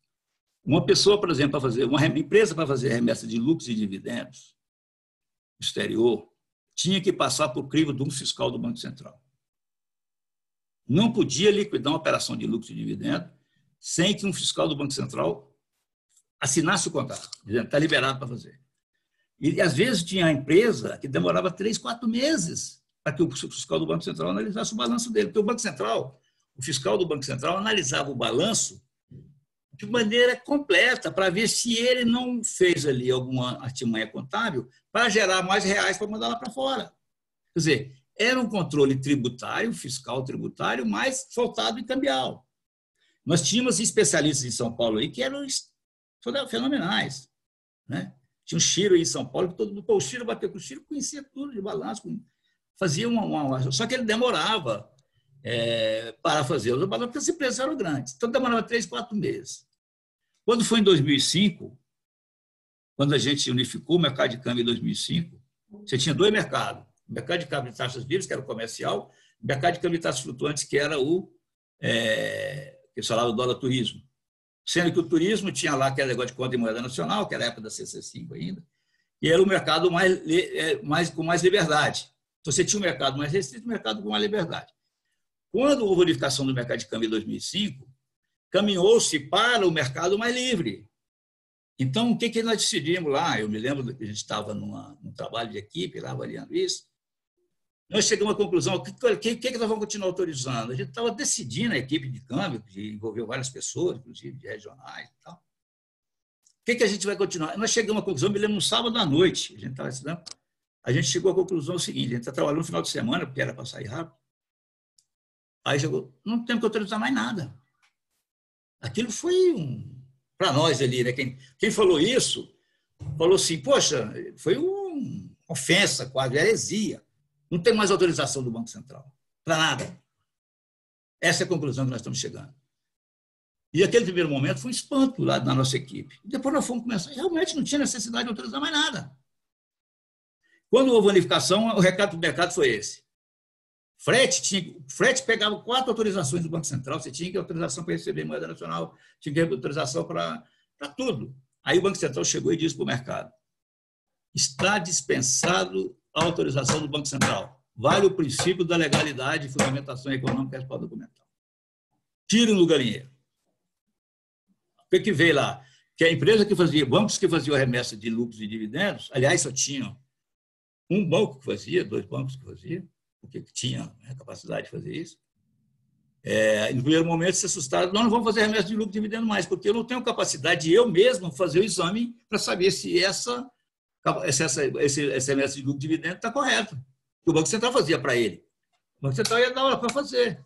D: uma pessoa, por exemplo, uma empresa para fazer remessa de lucros e dividendos exterior, tinha que passar por crivo de um fiscal do Banco Central. Não podia liquidar uma operação de lucro e dividendo sem que um fiscal do Banco Central assinasse o contrato, dizendo está liberado para fazer. E, às vezes, tinha a empresa que demorava 3, 4 meses para que o fiscal do Banco Central analisasse o balanço dele. Porque o fiscal do Banco Central analisava o balanço de maneira completa para ver se ele não fez ali alguma artimanha contábil para gerar mais reais para mandar lá para fora. Quer dizer, era um controle tributário, fiscal tributário, mas faltado em cambial. Nós tínhamos especialistas em São Paulo aí que eram fenomenais. Né? Tinha um Chiro aí em São Paulo, que todo mundo, o Chiro bateu com o Chiro, conhecia tudo de balanço, fazia só que ele demorava para fazer os balanços, porque as empresas eram grandes. Então, demorava 3, 4 meses. Quando foi em 2005, quando a gente unificou o mercado de câmbio em 2005, você tinha 2 mercados. O mercado de câmbio de taxas livres, que era o comercial, e o mercado de câmbio de taxas flutuantes, que era que se falava do dólar turismo. Sendo que o turismo tinha lá aquele negócio de conta em moeda nacional, que era a época da CC5 ainda, e era o mercado com mais liberdade. Então, você tinha um mercado mais restrito e um mercado com mais liberdade. Quando houve a unificação do mercado de câmbio em 2005, caminhou-se para o mercado mais livre. Então, o que nós decidimos lá? Eu me lembro que a gente estava num trabalho de equipe, lá avaliando isso. Nós chegamos à conclusão, o que nós vamos continuar autorizando? A gente estava decidindo a equipe de câmbio, que envolveu várias pessoas, inclusive de regionais e tal. O que a gente vai continuar? Nós chegamos à conclusão, me lembro, no sábado à noite, a gente estava estudando, a gente chegou à conclusão seguinte, a gente está trabalhando no final de semana, porque era para sair rápido. Aí chegou, não temos que autorizar mais nada. Aquilo foi para nós ali, né? Quem falou isso, falou assim, poxa, foi uma ofensa quase, heresia. Não tem mais autorização do Banco Central, para nada. Essa é a conclusão que nós estamos chegando. E aquele primeiro momento foi um espanto lá na nossa equipe. Depois nós fomos começar, realmente não tinha necessidade de autorizar mais nada. Quando houve a unificação, o recado do mercado foi esse. Frete pegava 4 autorizações do Banco Central, você tinha que ter autorização para receber moeda nacional, tinha que ter autorização para tudo. Aí o Banco Central chegou e disse para o mercado, está dispensado a autorização do Banco Central. Vale o princípio da legalidade e fundamentação econômica e respaldo documental. Tiro no galinheiro. O que veio lá? Que a empresa que fazia, bancos que faziam a remessa de lucros e dividendos, aliás, só tinham um banco que fazia, 2 bancos que faziam, porque tinha, né, capacidade de fazer isso. No primeiro momento se assustaram, nós não vamos fazer remessa de lucro e dividendo mais, porque eu não tenho capacidade de eu mesmo fazer o exame para saber se essa remessa de lucro e dividendo está correta. O Banco Central fazia para ele. O Banco Central ia dar hora para fazer.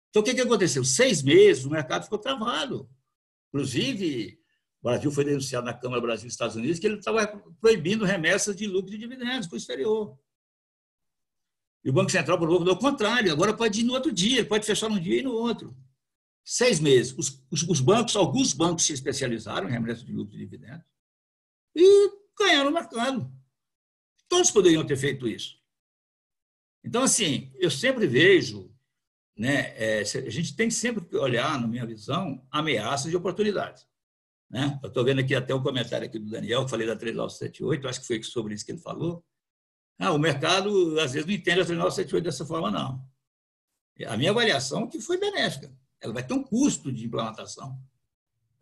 D: Então, o que aconteceu? 6 meses, o mercado ficou travado. Inclusive, o Brasil foi denunciado na Câmara Brasil e Estados Unidos que ele estava proibindo remessas de lucro e dividendos para o exterior. E o Banco Central provou ao contrário, agora pode ir no outro dia, pode fechar num dia e no outro. 6 meses. Os bancos, alguns bancos se especializaram em remessa de lucro e dividendos e ganharam o mercado. Todos poderiam ter feito isso. Então, assim, eu sempre vejo, né, a gente tem sempre que olhar, na minha visão, ameaças e oportunidades. Né? Eu estou vendo aqui até um comentário aqui do Daniel, que falei da 3978, acho que foi sobre isso que ele falou. O mercado, às vezes, não entende a 3978 dessa forma, não. A minha avaliação é que foi benéfica. Ela vai ter um custo de implementação.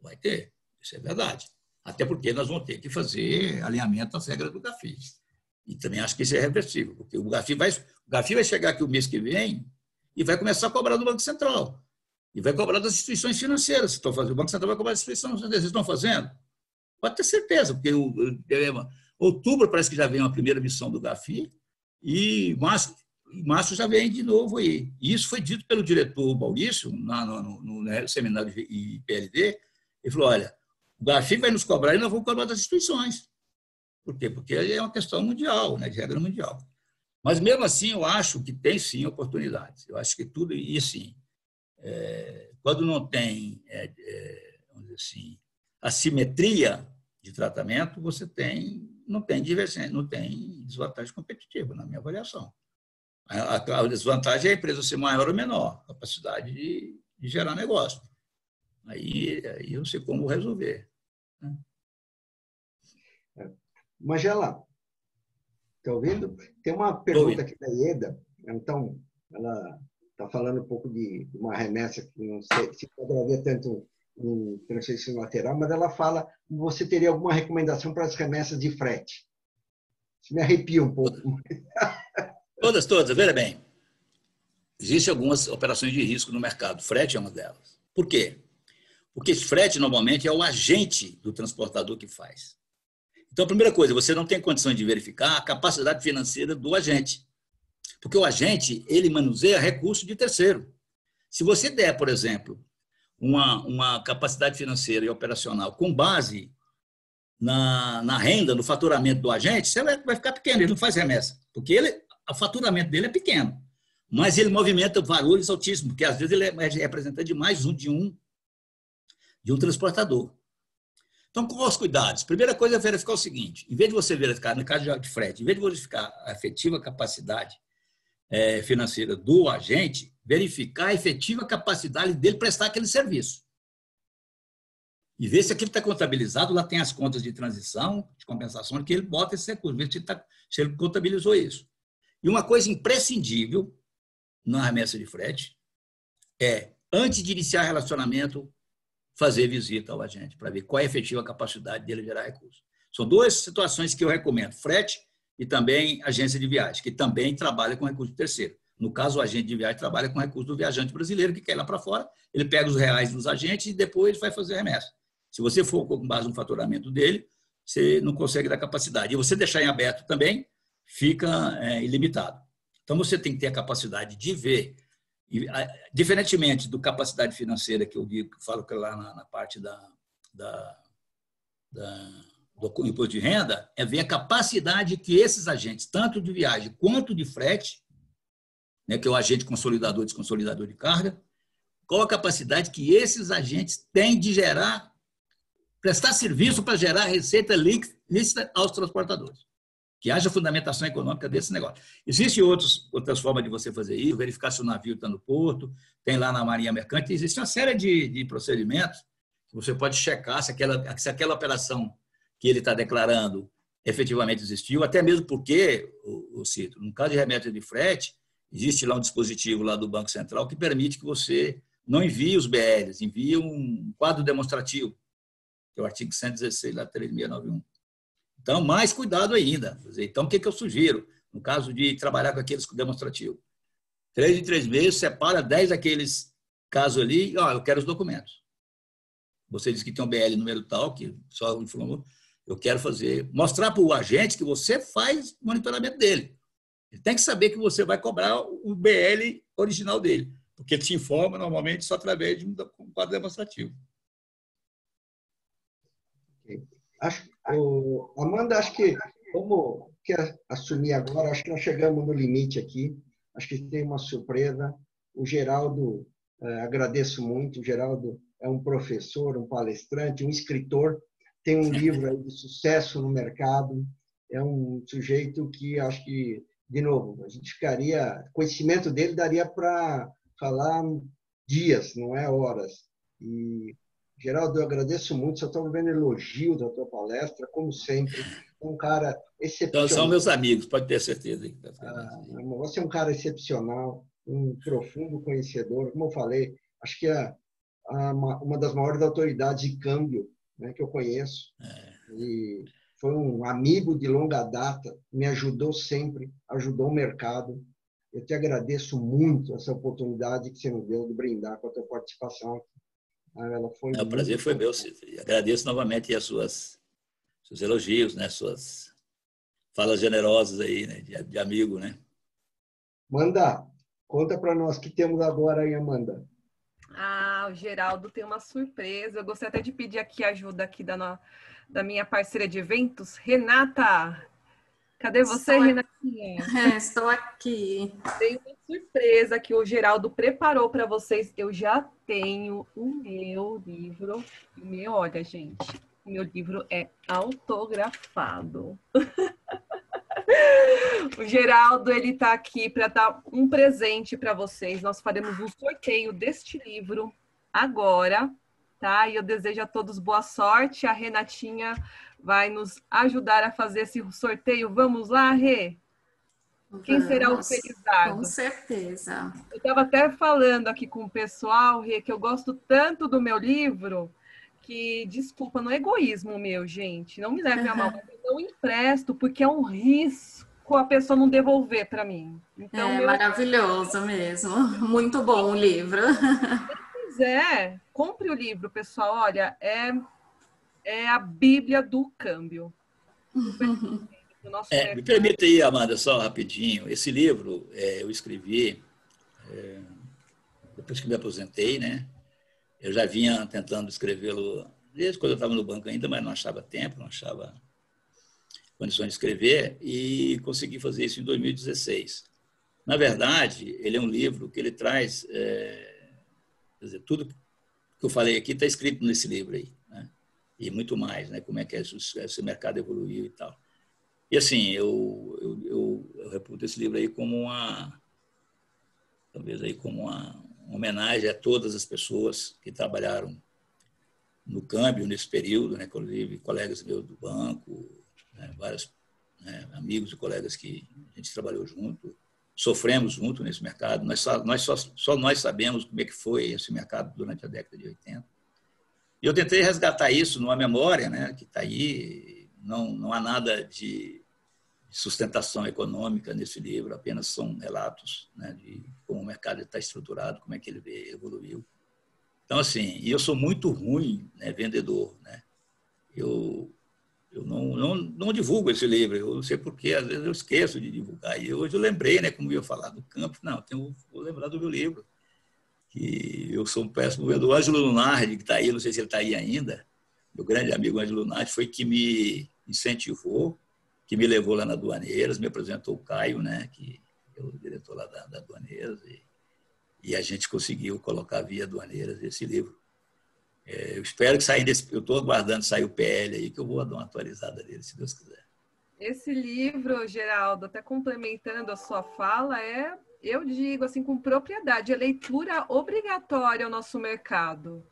D: Vai ter, isso é verdade. Até porque nós vamos ter que fazer alinhamento às regras do GAFI. E também acho que isso é reversível, porque o GAFI vai chegar aqui o mês que vem e vai começar a cobrar do Banco Central. E vai cobrar das instituições financeiras. Se estão fazendo. O Banco Central vai cobrar das instituições financeiras. Vocês estão fazendo? Pode ter certeza, porque outubro parece que já vem uma primeira missão do GAFI e março já vem de novo aí. E isso foi dito pelo diretor Maurício no seminário de IPLD. Ele falou, olha, o GAFI vai nos cobrar e nós vamos cobrar das instituições. Por quê? Porque é uma questão mundial, né, de regra mundial. Mas, mesmo assim, eu acho que tem, sim, oportunidades. Eu acho que tudo, e assim, quando não tem, vamos dizer assim, assimetria de tratamento, você não tem divergência, não tem desvantagem competitiva, na minha avaliação. A desvantagem é a empresa ser maior ou menor, capacidade de gerar negócio. Aí eu não sei como resolver. Né?
C: Magela, está ouvindo? Tem uma pergunta aqui da Ieda. Então, ela está falando um pouco de uma remessa que não sei se poderia tanto em transferência lateral, mas ela fala: você teria alguma recomendação para as remessas de frete? Isso me arrepia um pouco.
D: Todas. Veja bem, existem algumas operações de risco no mercado. Frete é uma delas. Por quê? Porque frete, normalmente, é o agente do transportador que faz. Então, a primeira coisa, você não tem condições de verificar a capacidade financeira do agente. Porque o agente, ele manuseia recurso de terceiro. Se você der, por exemplo, uma capacidade financeira e operacional com base na renda, no faturamento do agente, você vai ficar pequeno, ele não faz remessa. Porque o faturamento dele é pequeno. Mas ele movimenta valores altíssimos, porque às vezes ele é representante de mais de um transportador. Então, quais os cuidados? Primeira coisa é verificar o seguinte: em vez de você verificar, no caso de frete, em vez de verificar a efetiva capacidade financeira do agente, verificar a efetiva capacidade dele prestar aquele serviço. E ver se aquilo está contabilizado, lá tem as contas de transição, de compensação, que ele bota esse recurso, ver se ele contabilizou isso. E uma coisa imprescindível na remessa de frete é, antes de iniciar relacionamento, fazer visita ao agente, para ver qual é a efetiva capacidade dele gerar recursos. São duas situações que eu recomendo, frete e também agência de viagem, que também trabalha com recurso terceiro. No caso, o agente de viagem trabalha com recurso do viajante brasileiro, que quer ir lá para fora, ele pega os reais dos agentes e depois vai fazer a remessa. Se você for com base no faturamento dele, você não consegue dar capacidade. E você deixar em aberto também, fica ilimitado. Então, você tem que ter a capacidade de ver. E, diferentemente do capacidade financeira que eu digo, que falo que lá na parte do imposto de renda, é ver a capacidade que esses agentes, tanto de viagem quanto de frete, né, que é o agente consolidador e desconsolidador de carga, qual a capacidade que esses agentes têm de prestar serviço para gerar receita lícita aos transportadores. Que haja fundamentação econômica desse negócio. Existem outras formas de você fazer isso, verificar se o navio está no porto, tem lá na Marinha Mercante, existe uma série de procedimentos que você pode checar se aquela operação que ele está declarando efetivamente existiu, até mesmo porque, Cito, no caso de remessa de frete, existe lá um dispositivo lá do Banco Central que permite que você não envie os BLs, envie um quadro demonstrativo, que é o artigo 116, lá 3691. Então, mais cuidado ainda. Então, o que eu sugiro? No caso de trabalhar com aqueles demonstrativos. 3 em 3 meses, separa 10 daqueles casos ali, eu quero os documentos. Você disse que tem um BL número tal, que só informou, eu quero mostrar para o agente que você faz monitoramento dele. Ele tem que saber que você vai cobrar o BL original dele, porque te informa normalmente só através de um quadro demonstrativo.
C: Amanda, acho que, como quer assumir agora, acho que nós chegamos no limite aqui. Acho que tem uma surpresa. O Geraldo, agradeço muito. O Geraldo é um professor, um palestrante, um escritor. Tem um livro aí de sucesso no mercado. É um sujeito que acho que, de novo, a gente ficaria... O conhecimento dele daria para falar dias, não é horas. E, Geraldo, eu agradeço muito. Só estou vendo elogios da tua palestra, como sempre. Um cara excepcional.
D: Então, são meus amigos, pode ter certeza.
C: Você é um cara excepcional, um profundo conhecedor. Como eu falei, acho que é uma das maiores autoridades de câmbio, né, que eu conheço. E foi um amigo de longa data, me ajudou sempre, ajudou o mercado. Eu te agradeço muito essa oportunidade que você me deu de brindar com a tua participação. Ela foi
D: o prazer foi meu, Cid. Agradeço novamente as seus elogios, né? Suas falas generosas aí, né? De amigo, né?
C: Amanda, conta para nós o que temos agora aí, Amanda.
A: O Geraldo tem uma surpresa. Eu gostaria até de pedir aqui ajuda aqui da minha parceira de eventos, Renata. Cadê você, Renatinha?
B: Estou aqui.
A: Tem uma surpresa que o Geraldo preparou para vocês. Eu já tenho o meu livro. Olha, gente, o meu livro é autografado. O Geraldo, ele está aqui para dar um presente para vocês. Nós faremos um sorteio deste livro agora, tá? E eu desejo a todos boa sorte. A Renatinha vai nos ajudar a fazer esse sorteio. Vamos lá, Rê? Quem será o Felizardo?
B: Com certeza.
A: Eu estava até falando aqui com o pessoal, Rê, que eu gosto tanto do meu livro que, desculpa, no egoísmo meu, gente, não me leve a mal, mas eu não empresto porque é um risco a pessoa não devolver para mim. Então,
B: maravilhoso mesmo. Muito bom o livro.
A: Se quiser, compre o livro, pessoal. Olha, é a Bíblia do câmbio.
D: Me permita aí, Amanda, só rapidinho. Esse livro eu escrevi depois que me aposentei, né? Eu já vinha tentando escrevê-lo desde quando eu estava no banco ainda, mas não achava tempo, não achava condições de escrever, e consegui fazer isso em 2016. Na verdade, ele é um livro que ele traz, quer dizer, tudo que eu falei aqui está escrito nesse livro aí, né? E muito mais, né? Como é que esse mercado evoluiu e tal. E assim, eu reputo esse livro aí como talvez aí como uma homenagem a todas as pessoas que trabalharam no câmbio nesse período, né? Inclusive colegas meus do banco, né? Vários amigos e colegas que a gente trabalhou junto, sofremos junto nesse mercado. Só nós sabemos como é que foi esse mercado durante a década de 80. E eu tentei resgatar isso numa memória, né? Que está aí. Não há nada de sustentação econômica nesse livro, apenas são relatos, né, de como o mercado está estruturado, como é que ele evoluiu. Então, assim, eu sou muito ruim, né, vendedor, né? Eu não divulgo esse livro, eu não sei porquê, às vezes eu esqueço de divulgar. E hoje eu lembrei, né, como eu ia falar do campo, vou lembrar do meu livro, que eu sou um péssimo vendedor. O Ângelo Lunardi, que está aí, não sei se ele está aí ainda, meu grande amigo Ângelo Lunardi, foi que me incentivou, que me levou lá na Aduaneiras, me apresentou o Caio, né, que é o diretor lá da Aduaneiras, e a gente conseguiu colocar via Aduaneiras esse livro. Eu espero que saia desse... Eu estou aguardando sair o PL aí, que eu vou dar uma atualizada nele, se Deus quiser.
A: Esse livro, Geraldo, até complementando a sua fala, eu digo assim com propriedade, é leitura obrigatória ao nosso mercado.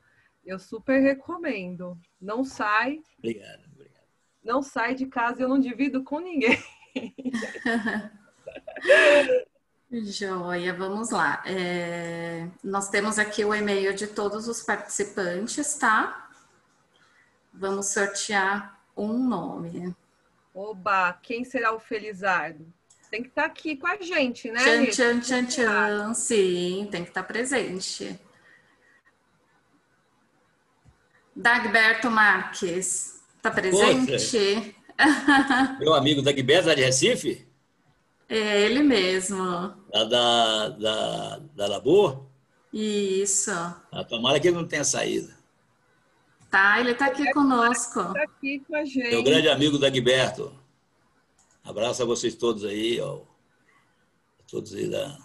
A: Eu super recomendo. Não sai.
D: Obrigado.
A: Não sai de casa e eu não divido com ninguém.
B: Joia, vamos lá. Nós temos aqui o e-mail de todos os participantes, tá? Vamos sortear um nome.
A: Oba, quem será o Felizardo? Tem que estar aqui com a gente, né,
B: Tchan,
A: Rê?
B: tchan, tchan, tchan. Sim, tem que estar presente. Dagberto Marques, está
D: Poxa,
B: presente?
D: meu amigo Dagberto, lá de Recife,
B: É ele mesmo.
D: lá da Labor,
B: Isso.
D: tomara que ele não tenha saído.
B: Tá, ele está aqui conosco.
A: Está aqui com a
D: Meu
A: gente.
D: grande amigo Dagberto, abraço a vocês todos aí, ó, todos aí da...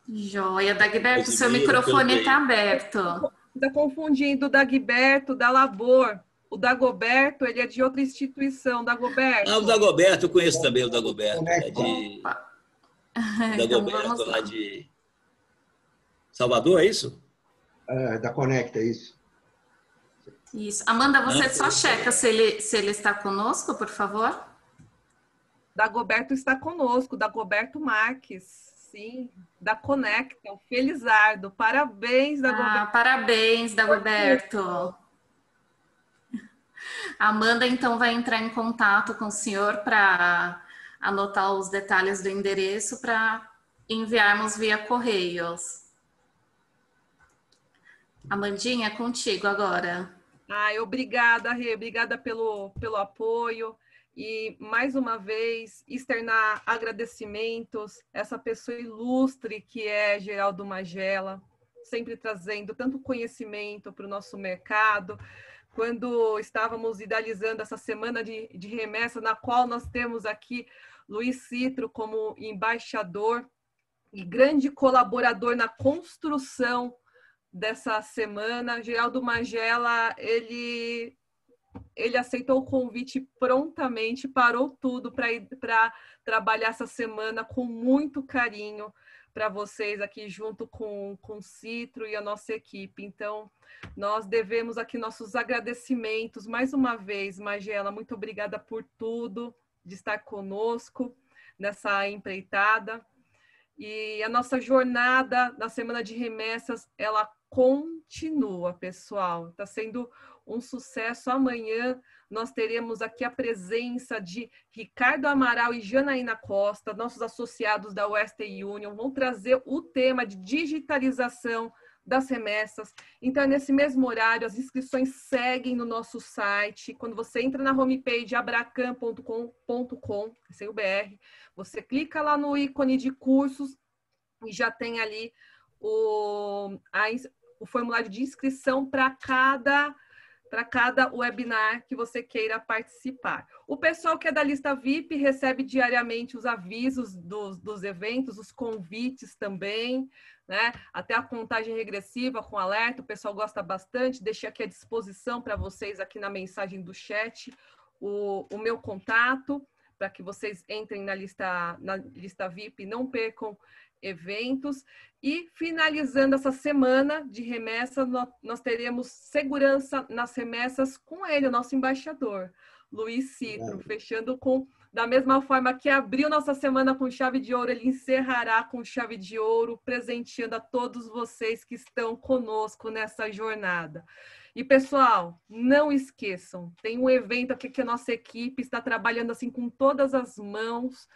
B: Joia, Dagberto, seu
D: Casimiro, pelo
B: microfone está
D: TI.
B: aberto.
A: Está confundindo o Dagberto da Labor. O Dagoberto, ele é de outra instituição, Dagoberto.
D: Ah, o Dagoberto, eu conheço também o Dagoberto,
B: Opa.
D: o
B: Então
D: Dagoberto
B: vamos
D: lá
B: lá.
D: de Salvador, é isso?
C: Da Conecta, isso.
B: Isso. Amanda, você
D: Não,
B: só checa se ele está conosco, por favor?
A: Dagoberto está conosco, Dagoberto Marques, sim, da Conecta, o Felizardo. Parabéns, Dagoberto.
B: Parabéns, Dagoberto. A Amanda, então, vai entrar em contato com o senhor para anotar os detalhes do endereço para enviarmos via correios. Amandinha, é contigo agora.
A: Ai, obrigada, Rê, obrigada pelo apoio. E, mais uma vez, externar agradecimentos a essa pessoa ilustre que é Geraldo Magela, sempre trazendo tanto conhecimento para o nosso mercado. Quando estávamos idealizando essa semana de remessa, na qual nós temos aqui Luiz Citro como embaixador e grande colaborador na construção dessa semana, Geraldo Magela, ele aceitou o convite prontamente, parou tudo para trabalhar essa semana com muito carinho para vocês aqui junto com o Citro e a nossa equipe. Então, nós devemos aqui nossos agradecimentos mais uma vez, Magela, muito obrigada por tudo, de estar conosco nessa empreitada. E a nossa jornada na Semana de Remessas, ela continua, pessoal. Está sendo um sucesso. Amanhã nós teremos aqui a presença de Ricardo Amaral e Janaína Costa, nossos associados da Western Union, vão trazer o tema de digitalização das remessas. Então, nesse mesmo horário, as inscrições seguem no nosso site. Quando você entra na homepage abracam.com.com, sem o BR, você clica lá no ícone de cursos e já tem ali o formulário de inscrição para cada webinar que você queira participar. O pessoal que é da lista VIP recebe diariamente os avisos dos eventos, os convites também, né? Até a contagem regressiva com alerta, o pessoal gosta bastante. Deixei aqui à disposição para vocês aqui na mensagem do chat o meu contato, para que vocês entrem na lista VIP e não percam eventos. E finalizando essa semana de remessa, nós teremos segurança nas remessas com ele, o nosso embaixador, Luiz Citro, fechando da mesma forma que abriu nossa semana com chave de ouro, ele encerrará com chave de ouro, presenteando a todos vocês que estão conosco nessa jornada. E, pessoal, não esqueçam, tem um evento aqui que a nossa equipe está trabalhando assim com todas as mãos,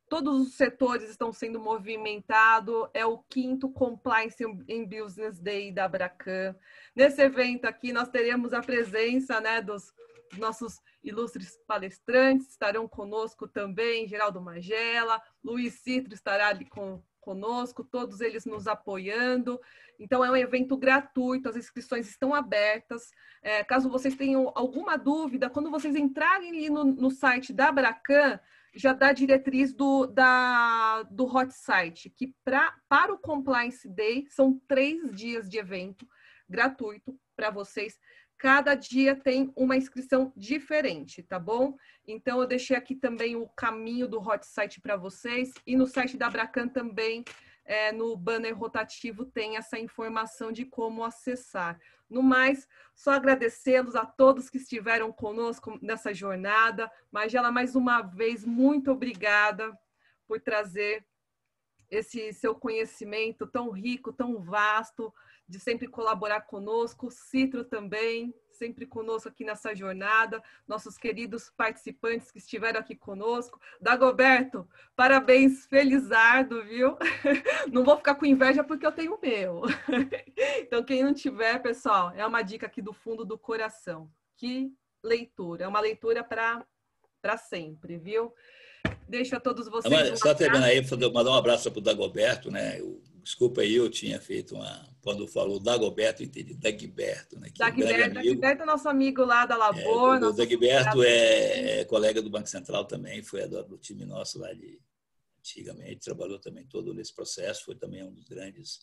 A: todos os setores estão sendo movimentados, é o 5º Compliance in Business Day da Abracam. Nesse evento aqui, nós teremos a presença, né, dos nossos ilustres palestrantes, estarão conosco também, Geraldo Magela, Luiz Citro estará ali conosco, todos eles nos apoiando. Então, é um evento gratuito, as inscrições estão abertas. Caso vocês tenham alguma dúvida, quando vocês entrarem ali no site da Abracam, já dá a diretriz do hot site, que para o Compliance Day são 3 dias de evento gratuito para vocês. Cada dia tem uma inscrição diferente, tá bom? Então, eu deixei aqui também o caminho do hot site para vocês. E no site da Abracam também, no banner rotativo, tem essa informação de como acessar. No mais, só agradecê-los a todos que estiveram conosco nessa jornada. Magela, mais uma vez, muito obrigada por trazer esse seu conhecimento tão rico, tão vasto, de sempre colaborar conosco. Citro também, sempre conosco aqui nessa jornada, nossos queridos participantes que estiveram aqui conosco. Dagoberto, parabéns, felizardo, viu? Não vou ficar com inveja porque eu tenho o meu. Então, quem não tiver, pessoal, é uma dica aqui do fundo do coração. Que leitura, é uma leitura para sempre, viu? Deixo a todos vocês...
D: Só terminar aí, mandar um abraço para o Dagoberto, né? Desculpa aí, eu tinha feito quando falou Dagoberto, eu entendi Dagberto, né? Que
A: Dagberto é nosso amigo lá da Labor.
D: O Dagberto é colega do Banco Central também, foi do time nosso lá de antigamente, trabalhou também todo nesse processo, foi também um dos grandes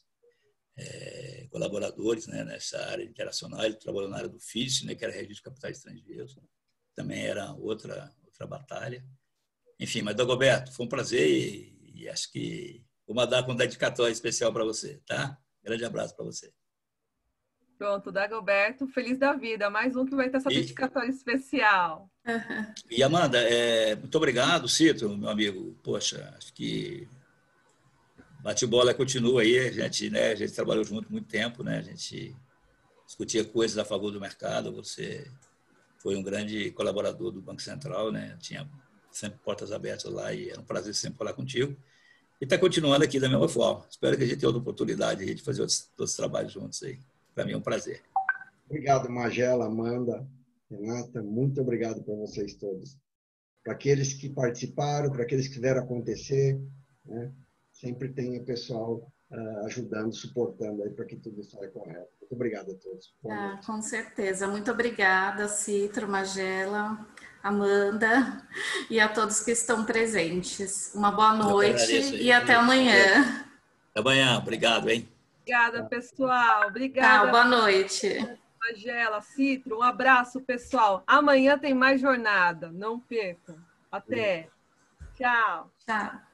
D: colaboradores, né, nessa área internacional. Ele trabalhou na área do FIS, né, que era Registro de Capitais Estrangeiros, também era outra batalha. Enfim, mas Dagoberto, foi um prazer e acho que vou mandar com um dedicatório especial para você, tá? Grande abraço para você.
A: Pronto, Dagoberto, feliz da vida. Mais um que vai ter essa dedicatória especial.
D: E Amanda, muito obrigado, Cito, meu amigo. Poxa, acho que bate-bola continua aí. A gente trabalhou junto muito tempo, né? A gente discutia coisas a favor do mercado. Você foi um grande colaborador do Banco Central, né? Tinha sempre portas abertas lá e era um prazer sempre falar contigo. E está continuando aqui da mesma forma. Espero que a gente tenha outra oportunidade de fazer outros trabalhos juntos aí. Para mim é um prazer.
C: Obrigado, Magela, Amanda, Renata. Muito obrigado para vocês todos. Para aqueles que participaram, para aqueles que fizeram acontecer, né? Sempre tem o pessoal ajudando, suportando aí para que tudo saia correto. Muito obrigado a todos.
B: Com certeza. Muito obrigada, Citro, Magela, Amanda e a todos que estão presentes. Uma boa noite e até amanhã.
D: Até amanhã. Obrigado, hein?
A: Obrigada, pessoal. Obrigada.
B: Boa noite.
A: Magela, Citro, um abraço, pessoal. Amanhã tem mais jornada. Não percam. Até. Tchau.
B: Tchau.